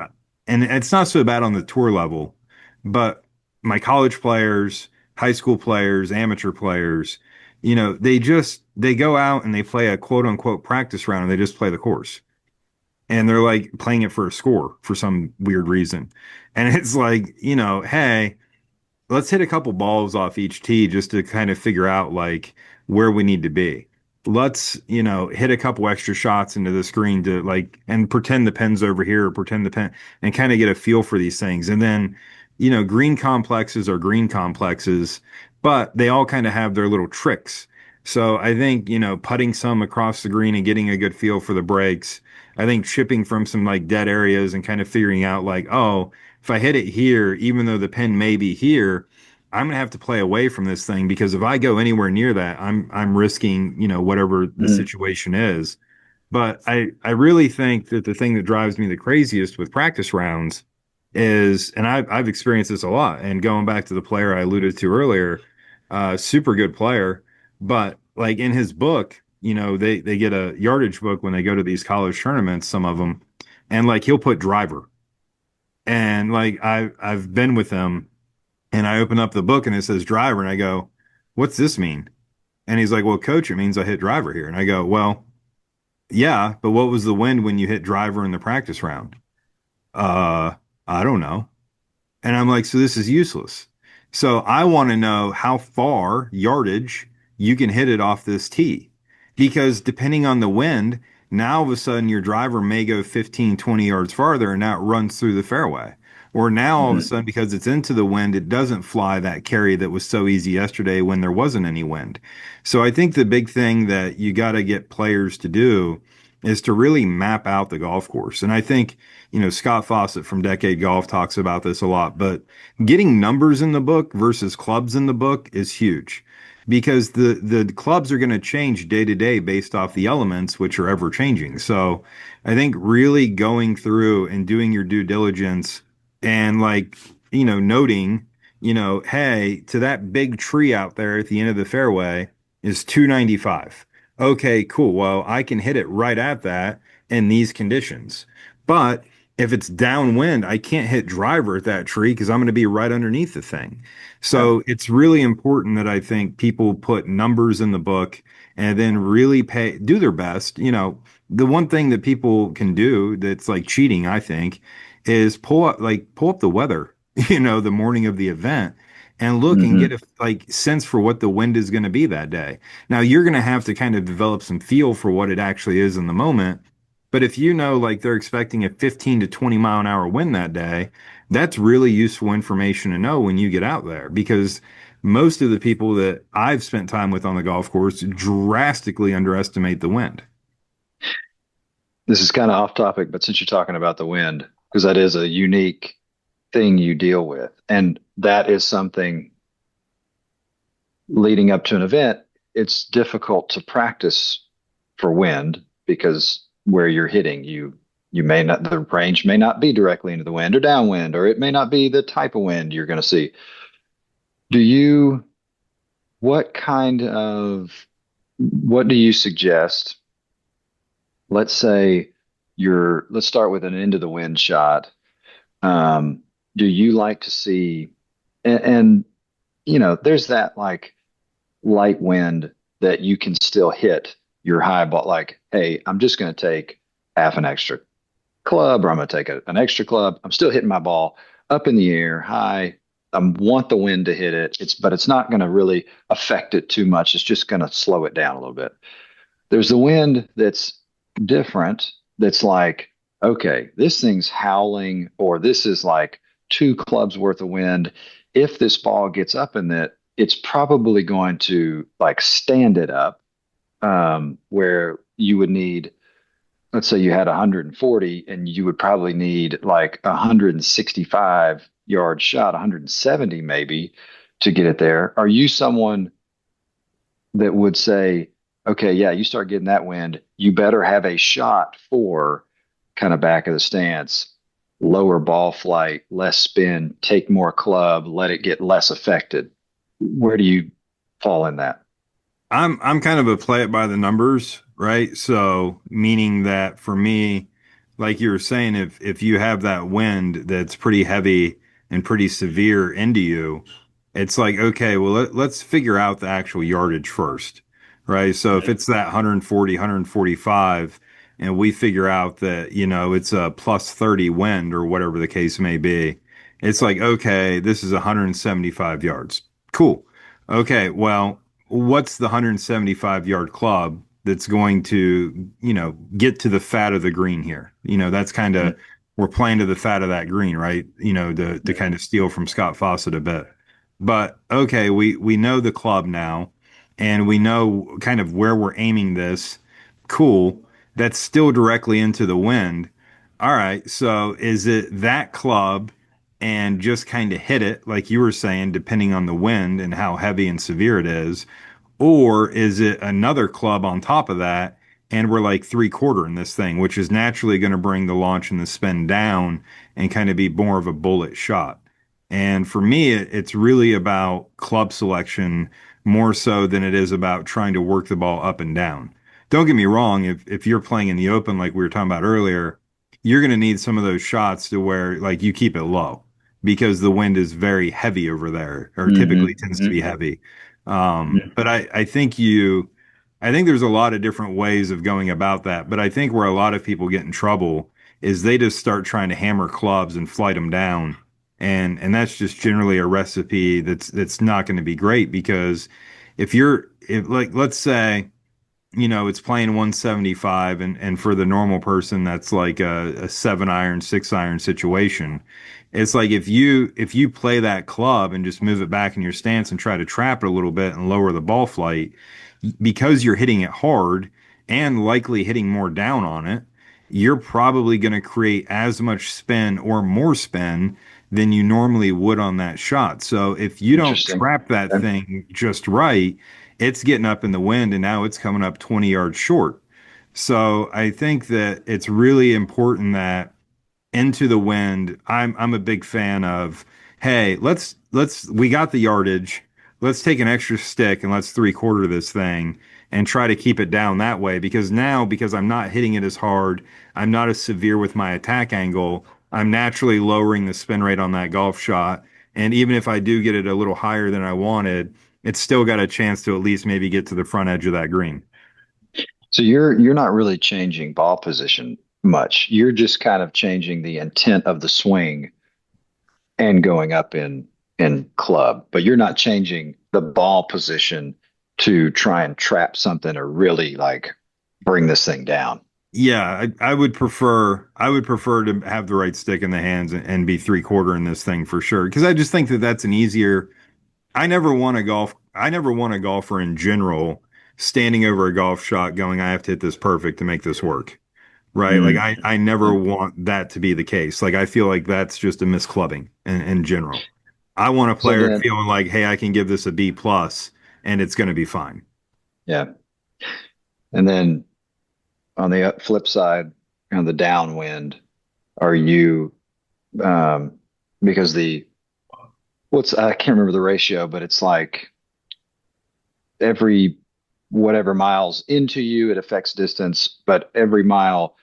and it's not so bad on the tour level, but my college players, high school players, amateur players, they go out and they play a quote unquote practice round and they just play the course. and they're like playing it for a score for some weird reason. And it's like, hey, let's hit a couple balls off each tee just to kind of figure out like where we need to be. Let's, hit a couple extra shots into the screen to like and pretend the pen's over here or pretend the pen and kind of get a feel for these things. And then, green complexes are green complexes, but they all kind of have their little tricks. So I think, putting some across the green and getting a good feel for the breaks. I think chipping from some like dead areas and kind of figuring out like, oh, if I hit it here, even though the pin may be here, I'm gonna have to play away from this thing because if I go anywhere near that, I'm risking, whatever the Mhm. situation is. But I really think that the thing that drives me the craziest with practice rounds is, and I've experienced this a lot, and going back to the player I alluded to earlier, super good player, but like in his book, they get a yardage book when they go to these college tournaments, some of them, and like he'll put driver. And like I've been with him and I open up the book and it says driver and I go, "What's this mean?" And he's like, "Well, coach, it means I hit driver here." And I go, "Well, yeah, but what was the wind when you hit driver in the practice round?" Uh, I don't know. And I'm like, so this is useless. So I want to know how far yardage you can hit it off this tee. Because depending on the wind, now all of a sudden your driver may go 15, 20 yards farther and now it runs through the fairway. Or now all of a Mhm. sudden, because it's into the wind, it doesn't fly that carry that was so easy yesterday when there wasn't any wind. So I think the big thing that you got to get players to do is to really map out the golf course. And I think Scott Fawcett from Decade Golf talks about this a lot, but getting numbers in the book versus clubs in the book is huge because the clubs are going to change day to day based off the elements, which are ever changing. So I think really going through and doing your due diligence and like, noting, hey, to that big tree out there at the end of the fairway is 295. Okay, cool. Well, I can hit it right at that in these conditions. But if it's downwind, I can't hit driver at that tree because I'm going to be right underneath the thing. Yeah. So it's really important that I think people put numbers in the book and then really do their best. The one thing that people can do that's like cheating, I think, is pull up the weather, the morning of the event and look and get Hmm. a like sense for what the wind is going to be that day. Now you're going to have to kind of develop some feel for what it actually is in the moment. But if you know, like they're expecting a 15 to 20 mile an hour wind that day, that's really useful information to know when you get out there because most of the people that I've spent time with on the golf course drastically underestimate the wind. This is kind of off topic, but since you're talking about the wind, because that is a unique thing you deal with, and that is something leading up to an event, it's difficult to practice for wind because where you're hitting, you may not the range may not be directly into the wind or downwind, or it may not be the type of wind you're going to see. Do you what kind of what do you suggest? Let's say let's start with an into the wind shot. Do you like to see and there's that like light wind that you can still hit your high ball. Like, hey, I'm just going to take half an extra club, or I'm going to take an extra club. I'm still hitting my ball up in the air, high. I want the wind to hit it. But it's not going to really affect it too much. It's just going to slow it down a little bit. There's the wind that's different. That's like, okay, this thing's howling, or this is like two clubs worth of wind. If this ball gets up in it, it's probably going to like stand it up, where you would need, let's say you had 140 and you would probably need like 165 yard shot, 170 maybe to get it there. Are you someone that would say, okay, yeah, you start getting that wind, you better have a shot for kind of back of the stance, lower ball flight, less spin, take more club, let it get less affected? Where do you fall in that? I'm kind of a play it by the numbers, right? So meaning that for me, like you were saying, if you have that wind that's pretty heavy and pretty severe into you, it's like, okay, well let's figure out the actual yardage first, right? So if Mhm. it's that 140, 145, and we figure out that, it's a plus 30 wind or whatever the case may be. It's like, okay, this is 175 yards. Cool. Okay, well, what's the 175-yard club that's going to, get to the fat of the green here? That's kind of, Mhm. we're playing to the fat of that green, right? To kind of steal from Scott Fawcett a bit. But okay, we know the club now, and we know kind of where we're aiming this. Cool. That's still directly into the wind. All right. So is it that club and just kind of hit it, like you were saying, depending on the wind and how heavy and severe it is? Or is it another club on top of that? And we're like three-quarter in this thing, which is naturally going to bring the launch and the spin down and kind of be more of a bullet shot. And for me, it's really about club selection more so than it is about trying to work the ball up and down. Don't get me wrong, if you're playing in the open like we were talking about earlier, you're going to need some of those shots to where like you keep it low because the wind is very heavy over there, or typically Mhm. tends to Mhm. be heavy. Mhm. But I think there's a lot of different ways of going about that. But I think where a lot of people get in trouble is they just start trying to hammer clubs and flight them down, and that's just generally a recipe that's not going to be great because if like let's say it's playing 175 and for the normal person that's like a 7 iron, 6 iron situation. It's like if you play that club and just move it back in your stance and try to trap it a little bit and lower the ball flight, because you're hitting it hard and likely hitting more down on it, you're probably going to create as much spin or more spin than you normally would on that shot. So if you don't Interesting. trap that Okay. thing just right, it's getting up in the wind and now it's coming up 20 yards short. So I think that it's really important that into the wind, I'm a big fan of, hey, let's we got the yardage. Let's take an extra stick and let's three-quarter this thing and try to keep it down that way because now because I'm not hitting it as hard, I'm not as severe with my attack angle, I'm naturally lowering the spin rate on that golf shot. And even if I do get it a little higher than I wanted, it's still got a chance to at least maybe get to the front edge of that green. So you're not really changing ball position much. You're just kind of changing the intent of the swing and going up in club, but you're not changing the ball position to try and trap something or really like bring this thing down. Yeah, I would prefer to have the right stick in the hands and be three-quarter in this thing for sure. Because I just think that that's an easier. I never want a golfer in general standing over a golf shot going, I have to hit this perfect to make this work. Right? Like Mm. I never want that to be the case. Like I feel like that's just a misclubbing in general. I want a So player then, feeling like, hey, I can give this a B plus and it's going to be fine. yeah. And then on the flip side, on the downwind, are you um because the what's I can't remember the ratio, but it's like every whatever miles into you, it affects distance, but every mile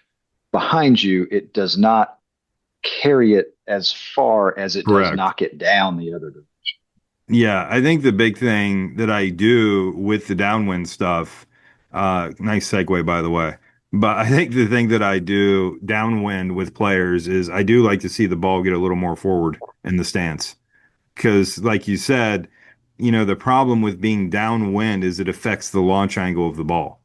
behind you, it does not carry it as far as it does Correct. knock it down the other direction. Yeah, I think the big thing that I do with the downwind stuff, nice segue by the way, but I think the thing that I do downwind with players is I do like to see the ball get a little more forward in the stance. Because, like you said, the problem with being downwind is it affects the launch angle of the ball.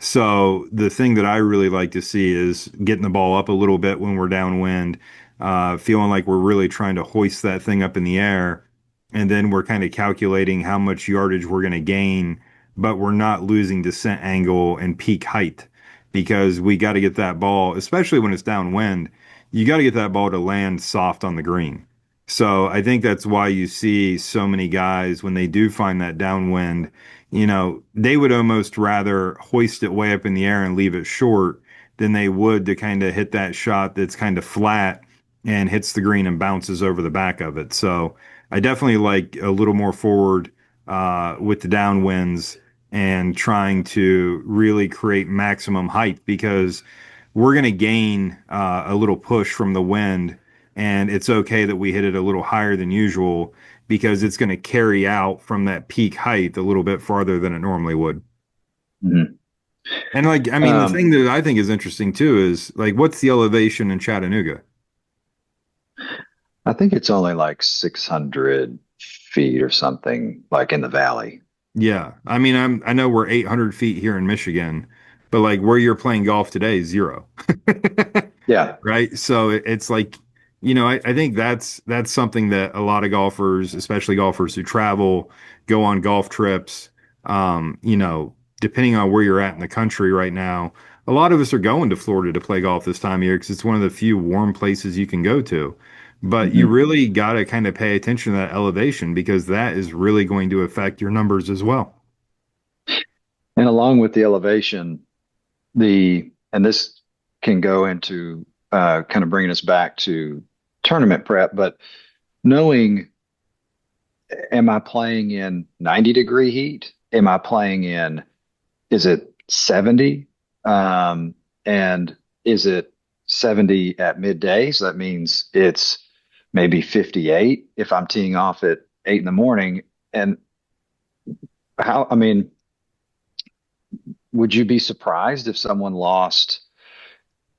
So the thing that I really like to see is getting the ball up a little bit when we're downwind, feeling like we're really trying to hoist that thing up in the air. And then we're kind of calculating how much yardage we're going to gain, but we're not losing descent angle and peak height because we got to get that ball, especially when it's downwind, you got to get that ball to land soft on the green. So I think that's why you see so many guys when they do find that downwind, they would almost rather hoist it way up in the air and leave it short than they would to kind of hit that shot that's kind of flat and hits the green and bounces over the back of it. So I definitely like a little more forward with the downwinds and trying to really create maximum height because we're going to gain a little push from the wind. And it's okay that we hit it a little higher than usual because it's going to carry out from that peak height a little bit farther than it normally would. Mhm. And like, I mean, the thing Um, that I think is interesting too is like, what's the elevation in Chattanooga? I think it's only like 600 feet or something, like in the valley. Yeah. I mean, I know we're 800 feet here in Michigan, but like where you're playing golf today is zero. Yeah. Right. So it's like, I think that's something that a lot of golfers, especially golfers who travel, go on golf trips, depending on where you're at in the country right now, a lot of us are going to Florida to play golf this time of year because it's one of the few warm places you can go to. But you Hmm. really got to kind of pay attention to that elevation because that is really going to affect your numbers as well. And along with the elevation, and this can go into kind of bringing us back to tournament prep, but knowing, am I playing in 90-degree heat? Am I playing in, is it 70? And is it 70 at midday? So that means it's maybe 58 if I'm teeing off at 8 in the morning. And I mean, would you be surprised if someone lost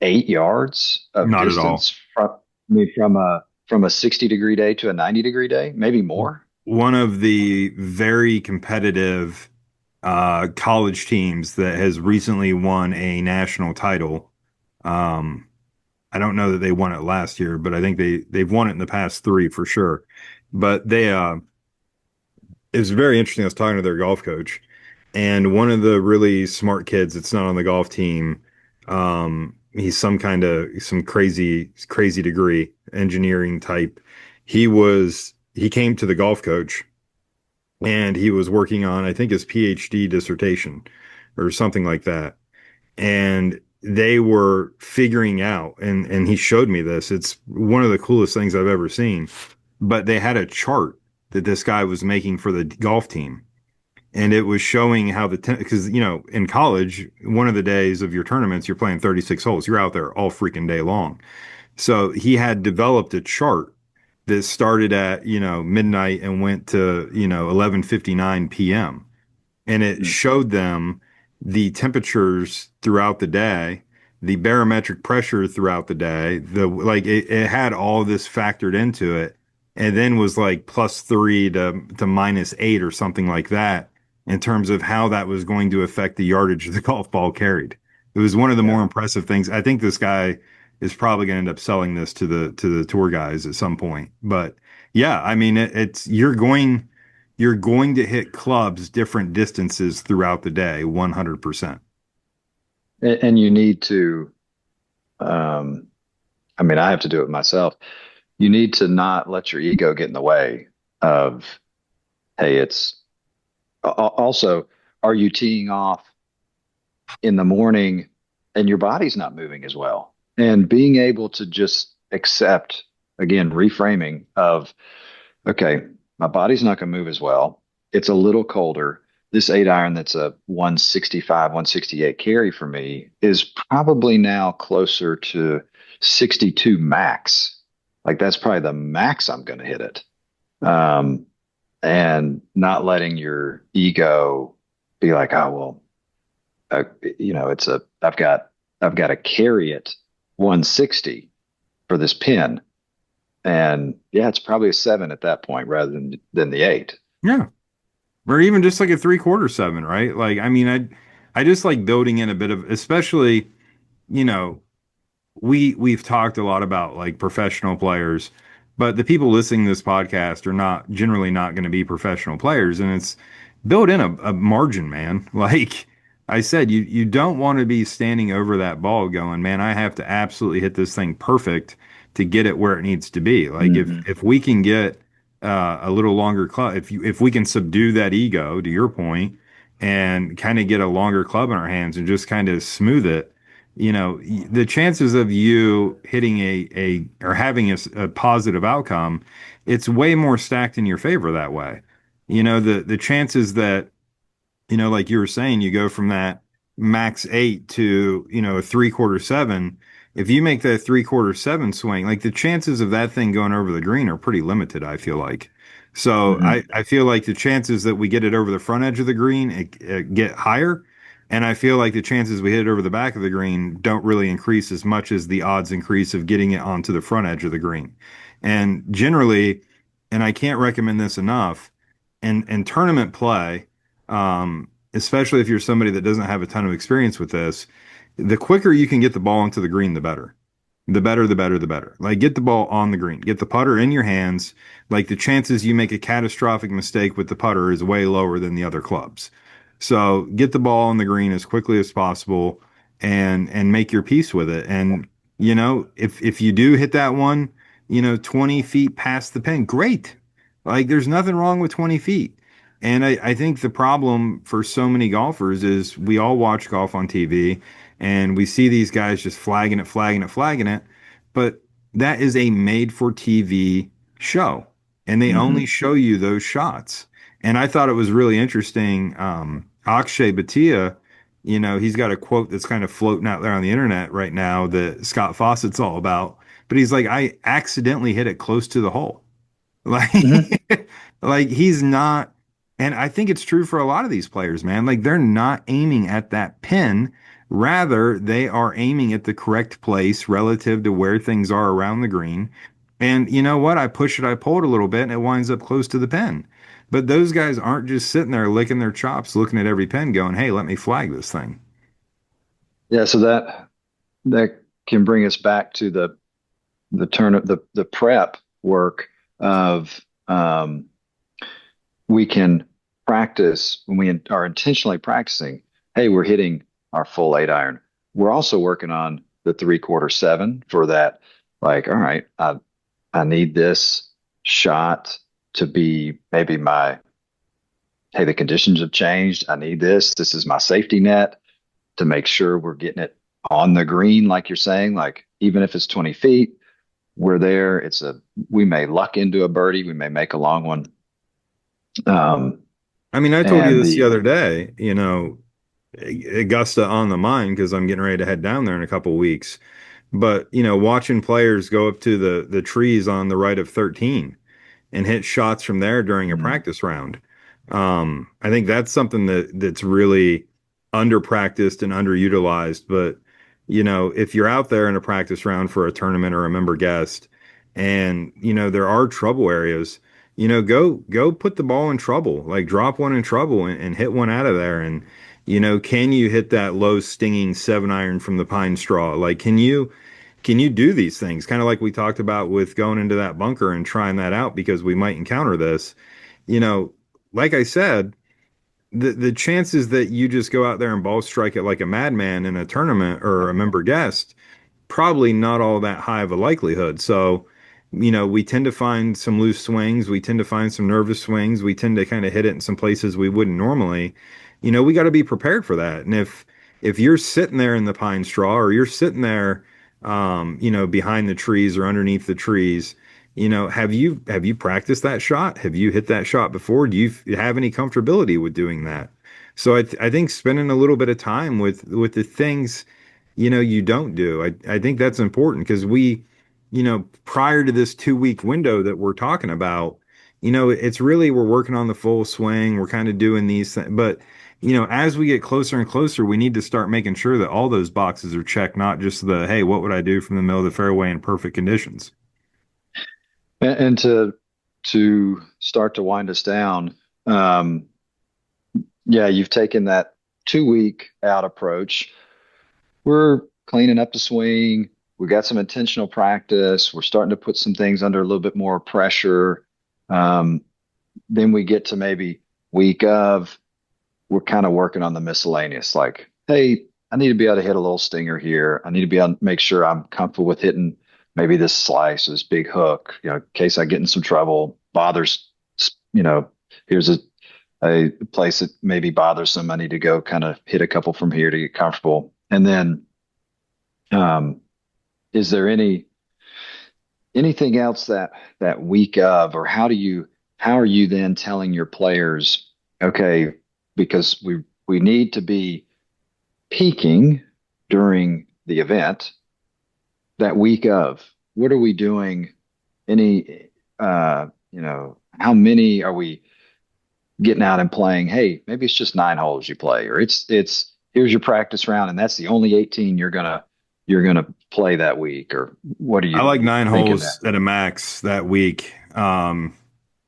8 yards of Not at all. distance I mean, from a 60-degree day to a 90-degree day, maybe more? One of the very competitive college teams that has recently won a national title. Um, I don't know that they won it last year, but I think they've won it in the past three for sure. But it was very interesting. I was talking to their golf coach, and one of the really smart kids that's not on the golf team, he's some crazy degree, engineering type. He came to the golf coach and he was working on, I think, his PhD dissertation or something like that. And they were figuring out, and he showed me this. It's one of the coolest things I've ever seen. But they had a chart that this guy was making for the golf team. And it was showing how because, in college, one of the days of your tournaments, you're playing 36 holes. You're out there all freaking day long. So he had developed a chart that started at, midnight and went to, 11:59 p.m. And it Mm. showed them the temperatures throughout the day, the barometric pressure throughout the day, it had all this factored into it, and then was like +3 to -8 or something like that in terms of how that was going to affect the yardage the golf ball carried. It was one of the more Yeah. impressive things. I think this guy is probably going to end up selling this to the tour guys at some point. But yeah, I mean, it's you're going to hit clubs different distances throughout the day, 100%. And you need to, um, I mean, I have to do it myself. You need to not let your ego get in the way of, hey, also, are you teeing off in the morning and your body's not moving as well? And being able to just accept, again, reframing of, okay, my body's not going to move as well. It's a little colder. This 8 iron that's a 165, 168 carry for me is probably now closer to 62 max. Like that's probably the max I'm going to hit it. Um, and not letting your ego be like, oh, well, I've got to carry it 160 for this pin. And yeah, it's probably a 7 at that point rather than the 8. Yeah. Or even just like a 3/4 7, right? Like, I mean, I just like building in a bit of, especially, you know, we've talked a lot about like professional players, but the people listening to this podcast are not generally not going to be professional players, and it's built in a margin, man. Like I said, you don't want to be standing over that ball going, man, I have to absolutely hit this thing perfect to get it where it needs to be. Like Mm-hmm. if we can get a little longer club, if we can subdue that ego to your point and kind of get a longer club in our hands and just kind of smooth it, the chances of you hitting a or having a positive outcome, it's way more stacked in your favor that way. The chances that, like you were saying, you go from that max 8 to, a 3/4 7. If you make that 3/4 7 swing, like the chances of that thing going over the green are pretty limited, I feel like. So Mm-hmm. I feel like the chances that we get it over the front edge of the green get higher. And I feel like the chances we hit it over the back of the green don't really increase as much as the odds increase of getting it onto the front edge of the green. And generally, and I can't recommend this enough, in tournament play, especially if you're somebody that doesn't have a ton of experience with this, the quicker you can get the ball into the green, the better. The better, the better, the better. Like get the ball on the green, get the putter in your hands. Like the chances you make a catastrophic mistake with the putter is way lower than the other clubs. So get the ball on the green as quickly as possible and make your peace with it. And if you do hit that one, 20 feet past the pin, great. Like there's nothing wrong with 20 feet. And I think the problem for so many golfers is we all watch golf on TV and we see these guys just flagging it, flagging it, flagging it. But that is a made for TV show, and they only Hmm. show you those shots. And I thought it was really interesting. Akshay Bhatia, he's got a quote that's kind of floating out there on the internet right now that Scott Fawcett's all about. But he's like, I accidentally hit it close to the hole. Hmm. Like, like he's not, and I think it's true for a lot of these players, man. Like they're not aiming at that pin. Rather, they are aiming at the correct place relative to where things are around the green. And you know what? I push it, I pull it a little bit, and it winds up close to the pin. But those guys aren't just sitting there licking their chops, looking at every pin, going, "Hey, let me flag this thing." Yeah, so that can bring us back to the prep work of we can practice when we are intentionally practicing. Hey, we're hitting our full 8 iron. We're also working on the 3/4 7 for that. Like, all right, I need this shot to be maybe my, hey, the conditions have changed. I need this. This is my safety net to make sure we're getting it on the green, like you're saying. Like, even if it's 20 feet, we're there. We may luck into a birdie, we may make a long one. Um, I mean, I told you and this the the, other day, Augusta on the mind because I'm getting ready to head down there in a couple weeks. But, watching players go up to the trees on the right of 13 and hit shots from there during a mm, practice round. I think that's something that's really under practiced and underutilized. But if you're out there in a practice round for a tournament or a member guest, and there are trouble areas, go put the ball in trouble, like drop one in trouble and hit one out of there. And can you hit that low stinging 7 iron from the pine straw? Like, can you do these things? Kind of like we talked about with going into that bunker and trying that out because we might encounter this. You know, like I said, the chances that you just go out there and ball strike it like a madman in a tournament or a member guest, probably not all that high of a likelihood. So, we tend to find some loose swings. We tend to find some nervous swings. We tend to kind of hit it in some places we wouldn't normally. We got to be prepared for that. And if you're sitting there in the pine straw or you're sitting there, behind the trees or underneath the trees, have you practiced that shot? Have you hit that shot before? Do you have any comfortability with doing that? So I think spending a little bit of time with the things you don't do. I think that's important because prior to this 2 week window that we're talking about, it's really we're working on the full swing. We're kind of doing these things, but as we get closer and closer, we need to start making sure that all those boxes are checked, not just the, hey, what would I do from the middle of the fairway in perfect conditions? and to start to wind us down, um, yeah, you've taken that 2 week out approach. We're cleaning up the swing. We got some intentional practice. We're starting to put some things under a little bit more pressure. Um, then we get to maybe week of, we're kind of working on the miscellaneous. Like, hey, I need to be able to hit a little stinger here. I need to be able to make sure I'm comfortable with hitting maybe this slice or this big hook, in case I get in some trouble, bothers, you know, here's a place that maybe bothersome. I need to go kind of hit a couple from here to get comfortable. And then, um, is there anything else that week of, or how are you then telling your players, okay, because we need to be peaking during the event that week of, what are we doing? Any, how many are we getting out and playing? Hey, maybe it's just 9 holes you play, or it's here's your practice round, and that's the only 18 you're gonna play that week, or what do I you like nine think in that? holes at a max that week.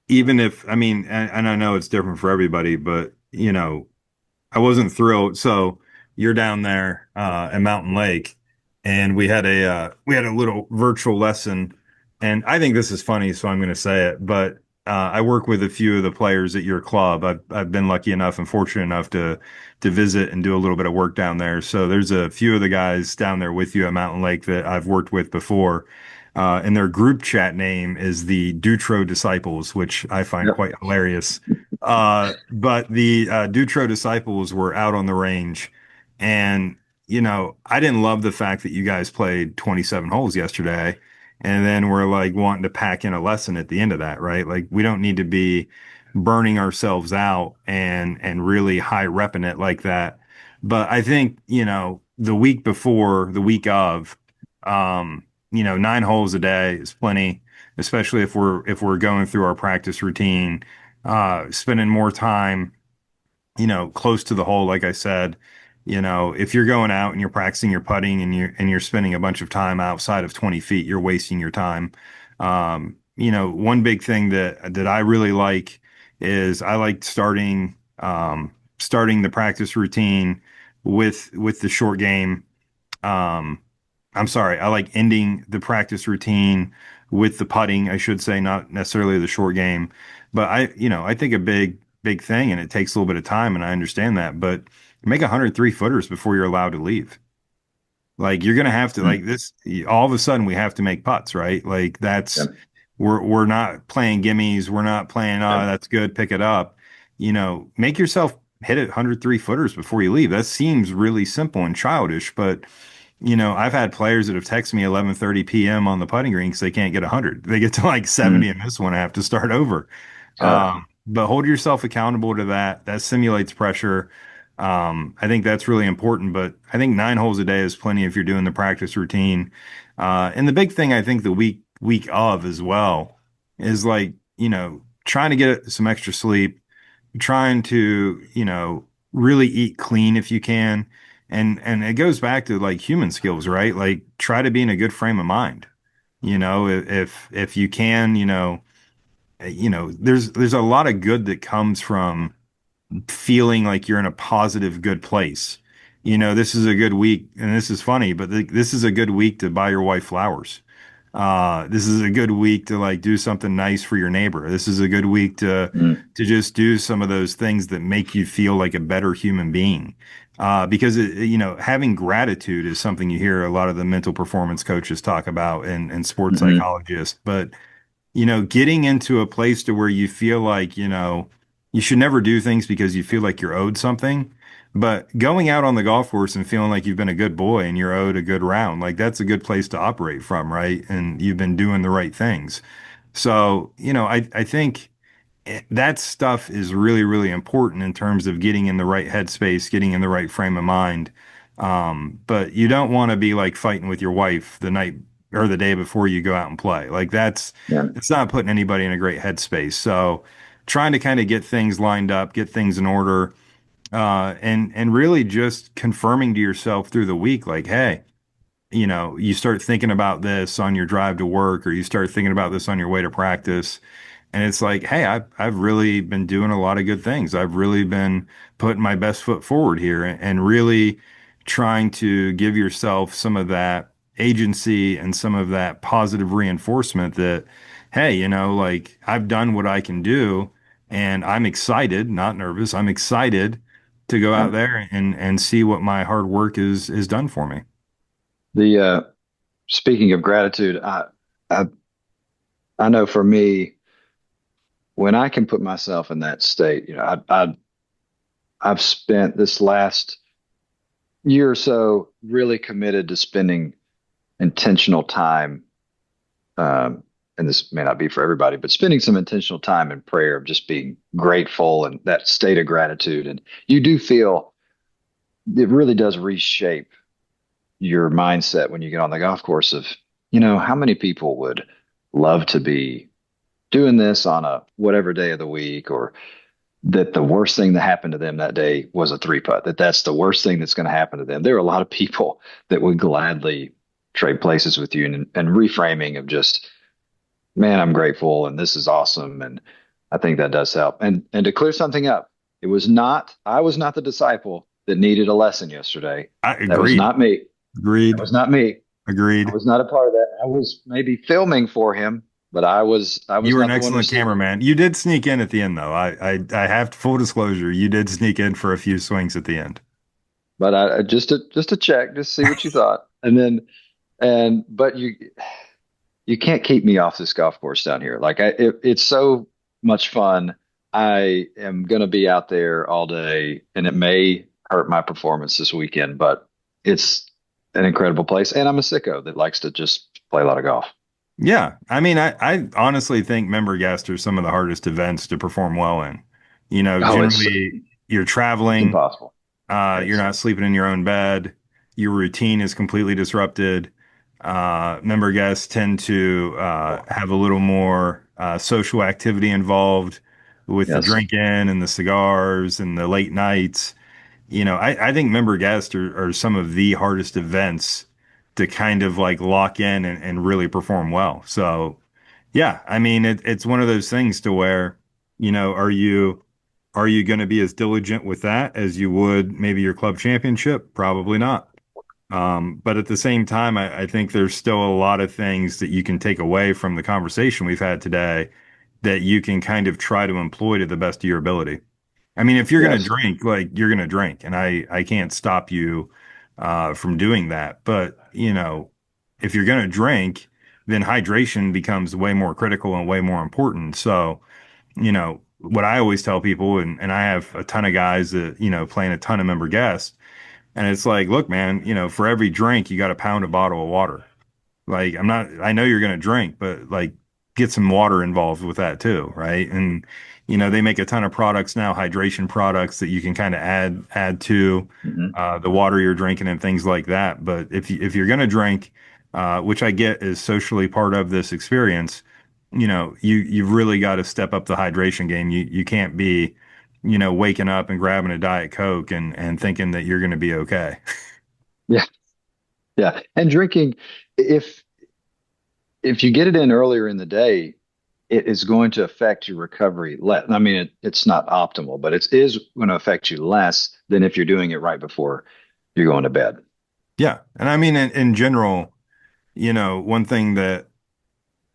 Even if, I mean, and I know it's different for everybody, but I wasn't thrilled. So you're down there at Mountain Lake, and we had a little virtual lesson, and I think this is funny, so I'm going to say it. But I work with a few of the players at your club. I've been lucky enough and fortunate enough to visit and do a little bit of work down there. So there's a few of the guys down there with you at Mountain Lake that I've worked with before. And their group chat name is the Dutro Disciples, which I find Yep. quite hilarious. But the Dutro disciples were out on the range, and I didn't love the fact that you guys played 27 holes yesterday, and then we're like wanting to pack in a lesson at the end of that, right? Like we don't need to be burning ourselves out and really high repping it like that. But I think, the week before, the week of, 9 holes a day is plenty, especially if we're going through our practice routine, spending more time, close to the hole, like I said. If you're going out and you're practicing your putting and you're spending a bunch of time outside of 20 feet, you're wasting your time. One big thing that I really like is I like starting the practice routine with the short game. Um, I'm sorry, I like ending the practice routine with the putting, I should say, not necessarily the short game. But I think a big thing, and it takes a little bit of time, and I understand that, but make 103 footers before you're allowed to leave. Like you're gonna have to like Mm, this all of a sudden we have to make putts, right? Like that's yep. we're not playing gimmies, we're not playing, oh, Yep. that's good, pick it up. Make yourself hit it 103 footers before you leave. That seems really simple and childish, but I've had players that have texted me 11:30 p.m. on the putting green because they can't get 100. They get to like 70 Mm, and miss one and have to start over. got it. But hold yourself accountable to that. That simulates pressure. I think that's really important. But I think 9 holes a day is plenty if you're doing the practice routine. And the big thing I think the week of as well is like trying to get some extra sleep, trying to, really eat clean if you can. And it goes back to like human skills, right? Like try to be in a good frame of mind. If you can, there's a lot of good that comes from feeling like you're in a positive, good place. This is a good week, and this is funny, but this is a good week to buy your wife flowers. This is a good week to like do something nice for your neighbor. This is a good week Mm, to just do some of those things that make you feel like a better human being. Because having gratitude is something you hear a lot of the mental performance coaches talk about and sports hmm psychologists. But getting into a place to where you feel like, you should never do things because you feel like you're owed something. But going out on the golf course and feeling like you've been a good boy and you're owed a good round, like that's a good place to operate from, right? And you've been doing the right things. So, I think that stuff is really, really important in terms of getting in the right headspace, getting in the right frame of mind. But you don't want to be like fighting with your wife the night or the day before you go out and play. Like Yeah. it's not putting anybody in a great headspace. So trying to kind of get things lined up, get things in order, and really just confirming to yourself through the week, like, hey, you start thinking about this on your drive to work, or you start thinking about this on your way to practice. And it's like, hey, I've really been doing a lot of good things. I've really been putting my best foot forward here and really trying to give yourself some of that agency and some of that positive reinforcement that, hey, like I've done what I can do and I'm excited, not nervous. I'm excited to go out Yeah. there and see what my hard work is done for me. The Speaking of gratitude, I I know for me, when I can put myself in that state, I've spent this last year or so really committed to spending intentional time. And this may not be for everybody, but spending some intentional time in prayer, of just being grateful and that state of gratitude. And you do feel it really does reshape your mindset when you get on the golf course of, how many people would love to be doing this on a whatever day of the week, or that the worst thing that happened to them that day was a three putt, that's the worst thing that's going to happen to them. There are a lot of people that would gladly trade places with you, and reframing of just, man, I'm grateful and this is awesome. And I think that does help. And to clear something up, I was not the disciple that needed a lesson yesterday. I That was agreed. not me. That Agreed. was not me. I Agreed. was not a part of that. I was maybe filming for him, but I You was were an not the one excellent receiving it. cameraman. You did sneak in at the end, though. I have full disclosure. You did sneak in for a few swings at the end. But just to check, just see what you thought. And then and but you can't keep me off this golf course down here. Like it's so much fun. I am going to be out there all day, and it may hurt my performance this weekend, but it's an incredible place. And I'm a sicko that likes to just play a lot of golf. Yeah. I mean, I honestly think member guests are some of the hardest events to perform well in. Oh, Generally you're it's traveling, impossible. you're Yes. not sleeping in your own bed, your routine is completely disrupted. Member guests tend to have a little more social activity involved with the Yes. drinking and the cigars and the late nights. I think member guests are some of the hardest events to kind of like lock in and really perform well. So, yeah, I mean, it's one of those things to where, are you going to be as diligent with that as you would maybe your club championship? Probably not. But at the same time, I think there's still a lot of things that you can take away from the conversation we've had today that you can kind of try to employ to the best of your ability. I mean, if you're going to Yes. drink, like you're going to drink, and I can't stop you from doing that. But, if you're going to drink, then hydration becomes way more critical and way more important. So, what I always tell people, and I have a ton of guys that, playing a ton of member guests, and it's like, look, man, for every drink, you got to pound a bottle of water. Like, I know you're going to drink, but like, get some water involved with that too, right? And, they make a ton of products now, hydration products that you can kind of add to Hmm. the water you're drinking and things like that. But if you're going to drink, which I get is socially part of this experience, you've really got to step up the hydration game. You can't be, waking up and grabbing a Diet Coke and thinking that you're going to be okay. Yeah. Yeah. And drinking, if if you get it in earlier in the day, it is going to affect your recovery less. I mean, it's not optimal, but it is going to affect you less than if you're doing it right before you're going to bed. Yeah. And I mean, in general, one thing that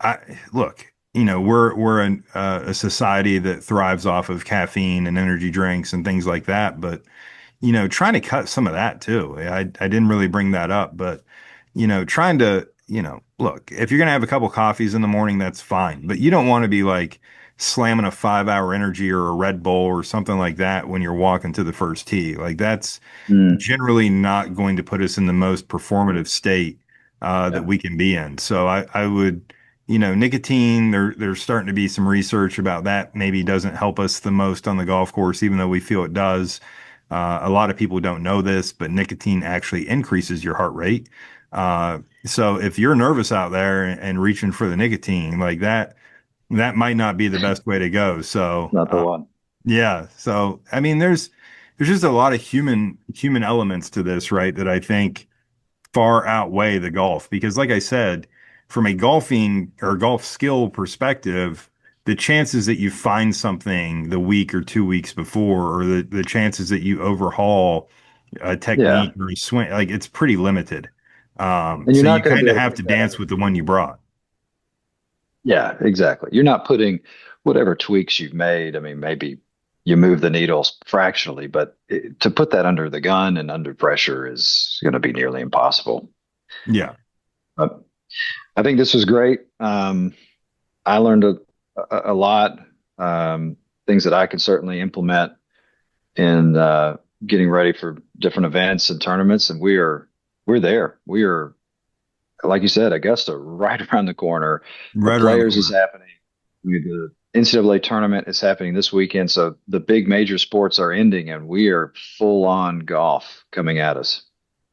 I look, we're a society that thrives off of caffeine and energy drinks and things like that. But trying to cut some of that too. I didn't really bring that up, but trying to look, if you're gonna have a couple coffees in the morning, that's fine. But you don't want to be like slamming a 5 hour energy or a Red Bull or something like that when you're walking to the first tee. Like that's Mm, generally not going to put us in the most performative state that yeah. we can be in. So I would, nicotine, there's starting to be some research about that maybe doesn't help us the most on the golf course, even though we feel it does. A lot of people don't know this, but nicotine actually increases your heart rate. So if you're nervous out there and reaching for the nicotine like that, that might not be the best way to go. So, Not the one. yeah. So, I mean, there's just a lot of human elements to this, right? That I think far outweigh the golf because, like I said, from a golfing or golf skill perspective, the chances that you find something the week or 2 weeks before, or the chances that you overhaul a Yeah. technique or a swing, like it's pretty limited. And you're So you not going to be kind of able to have put to that dance under with the the one you gun. brought. Yeah, exactly. You're not putting whatever tweaks you've made. I mean, maybe you move the needles fractionally, but to put that under the gun and under pressure is going to be nearly impossible. Yeah. But I think this was great. I learned a lot, things that I can certainly implement in getting ready for different events and tournaments. And we're there. We are, like you said, Augusta right around the corner. The Right around the Players is corner. happening. The NCAA tournament is happening this weekend. So the big major sports are ending, and we are full on golf coming at us.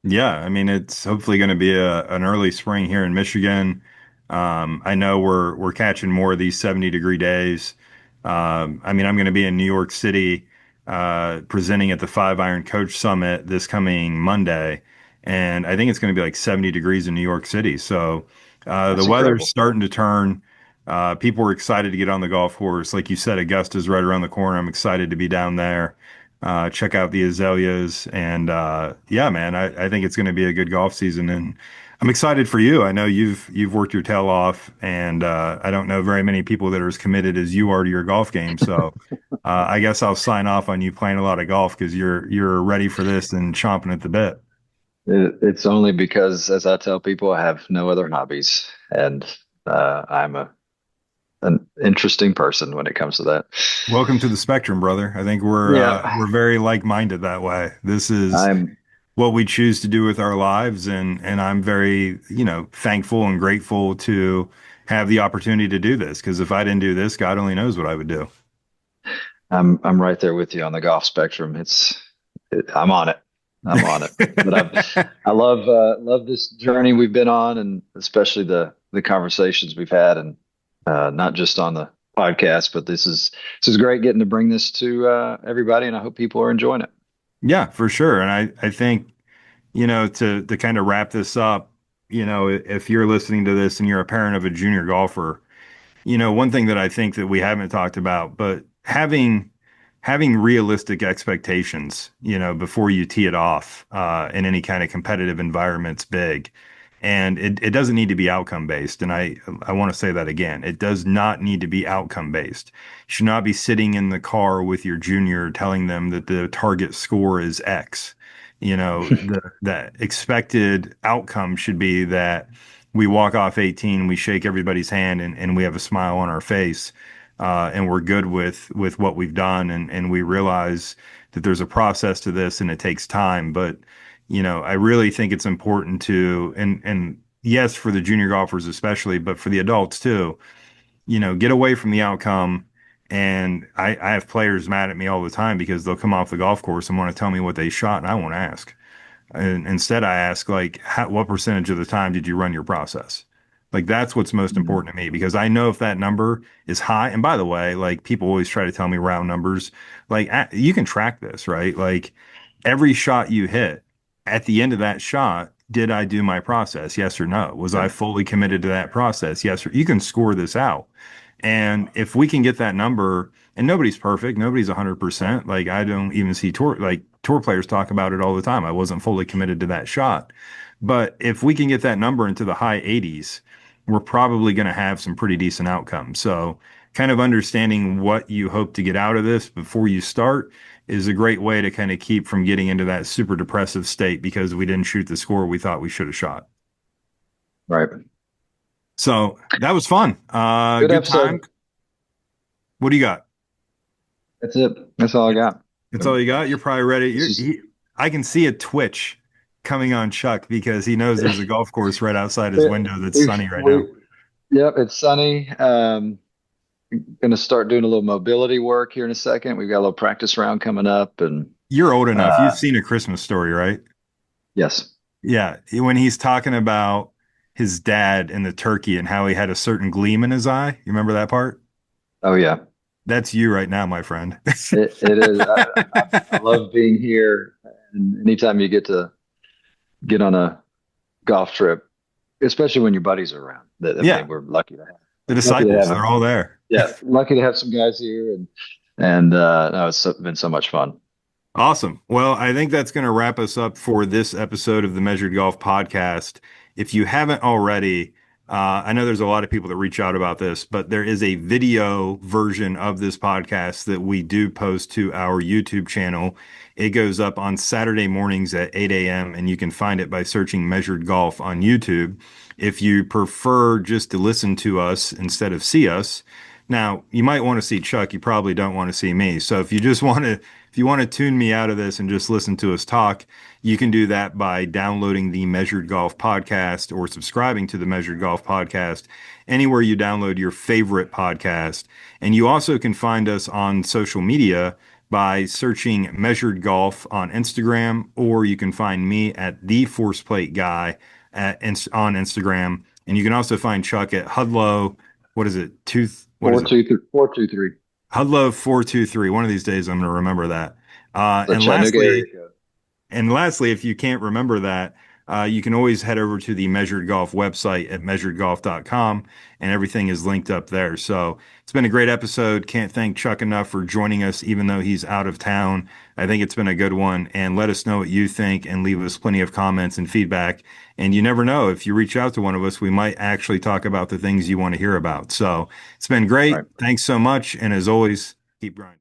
Yeah, I mean it's hopefully going to be an early spring here in Michigan. I know we're catching more of these 70-degree days. I mean, I'm going to be in New York City presenting at the Five Iron Coach Summit this coming Monday, and I think it's going to be like 70 degrees in New York City. So the That's weather's incredible. starting to turn. People are excited to get on the golf course. Like you said, Augusta's right around the corner. I'm excited to be down there, check out the azaleas, and yeah, man, I think it's going to be a good golf season, and I'm excited for you. I know you've worked your tail off, and I don't know very many people that are as committed as you are to your golf game. So I guess I'll sign off on you playing a lot of golf because you're ready for this and chomping at the bit. It's only because, as I tell people, I have no other hobbies, and I'm an interesting person when it comes to that. Welcome to the spectrum, brother. I think Yeah, we're very like-minded that way. This is I'm. what we choose to do with our lives, and I'm very, thankful and grateful to have the opportunity to do this because if I didn't do this, God only knows what I would do. I'm right there with you on the golf spectrum. I'm on it. I'm on it. But I love this journey we've been on, and especially the conversations we've had, and not just on the podcast, but this is great getting to bring this to everybody, and I hope people are enjoying it. Yeah, for sure. And I think, to kind of wrap this up, if you're listening to this and you're a parent of a junior golfer, one thing that I think that we haven't talked about, but having realistic expectations, before you tee it off in any kind of competitive environment's big. And it doesn't need to be outcome based. And I want to say that again. It does not need to be outcome based. You should not be sitting in the car with your junior telling them that the target score is X. The expected outcome should be that we walk off 18, we shake everybody's hand, and we have a smile on our face, and we're good with what we've done, and we realize that there's a process to this and it takes time. But I really think it's important to, and yes, for the junior golfers especially, but for the adults too, get away from the outcome. And I have players mad at me all the time because they'll come off the golf course and want to tell me what they shot, and I won't ask. And instead, I ask, like, what percentage of the time did you run your process? Like, that's what's most important to me because I know if that number is high. And by the way, like, people always try to tell me round numbers. Like, you can track this, right? Like, every shot you hit, at the end of that shot, did I do my process? Yes or no? Was I Yeah. fully committed to that process? Yes or you can score this out. And if we can get that number, and nobody's perfect, nobody's 100%. Like I don't even see tour players talk about it all the time. I wasn't fully committed to that shot. But if we can get that number into the high 80s, we're probably going to have some pretty decent outcomes. So, kind of understanding what you hope to get out of this before you start is a great way to kind of keep from getting into that super depressive state because we didn't shoot the score we thought we should have shot. Right. So, that was fun. Good Good time. episode. What do you got? That's it. That's all I That's, got. that's all you got? You're probably ready. This is I can see a twitch coming on Chuck because he knows there's a golf course right outside his window that's sunny right now. we yep, it's sunny. Going to start doing a little mobility work here in a second. We've got a little practice round coming up, and You're old enough. You've uh, seen A Christmas Story, right? yes. Yeah. When he's talking about his dad and the turkey and how he had a certain gleam in his eye. You remember that part? Oh yeah, That's you right now, my friend. it is. I love being here, and anytime you get to get on a golf trip, especially when your buddies are around. That I Yeah. mean, we're lucky to have The lucky to disciples, have they're them. all there. Yeah, lucky to have some guys here, and no, been so much fun. Awesome. Well, I think that's going to wrap us up for this episode of the Measured Golf Podcast. If you haven't already, I know there's a lot of people that reach out about this, but there is a video version of this podcast that we do post to our YouTube channel. It goes up on Saturday mornings at 8 a.m., and you can find it by searching Measured Golf on YouTube. If you prefer just to listen to us instead of see us, now you might want to see Chuck. You probably don't want to see me. So if you want to tune me out of this and just listen to us talk, you can do that by downloading the Measured Golf Podcast or subscribing to the Measured Golf Podcast anywhere you download your favorite podcast. And you also can find us on social media by searching Measured Golf on Instagram, or you can find me at the Force Plate Guy on Instagram. And you can also find Chuck at Hudlow. What is it? What is it? 4-2-3. I'd love 423. One of these days, I'm going to remember that. Uh, The and Chattanooga area lastly, code. And lastly, if you can't remember that, you can always head over to the Measured Golf website at measuredgolf.com, and everything is linked up there. So it's been a great episode. Can't thank Chuck enough for joining us, even though he's out of town. I think it's been a good one. And let us know what you think and leave us plenty of comments and feedback. And you never know, if you reach out to one of us, we might actually talk about the things you want to hear about. So it's been All great. right. Thanks so much. And as always, keep grinding.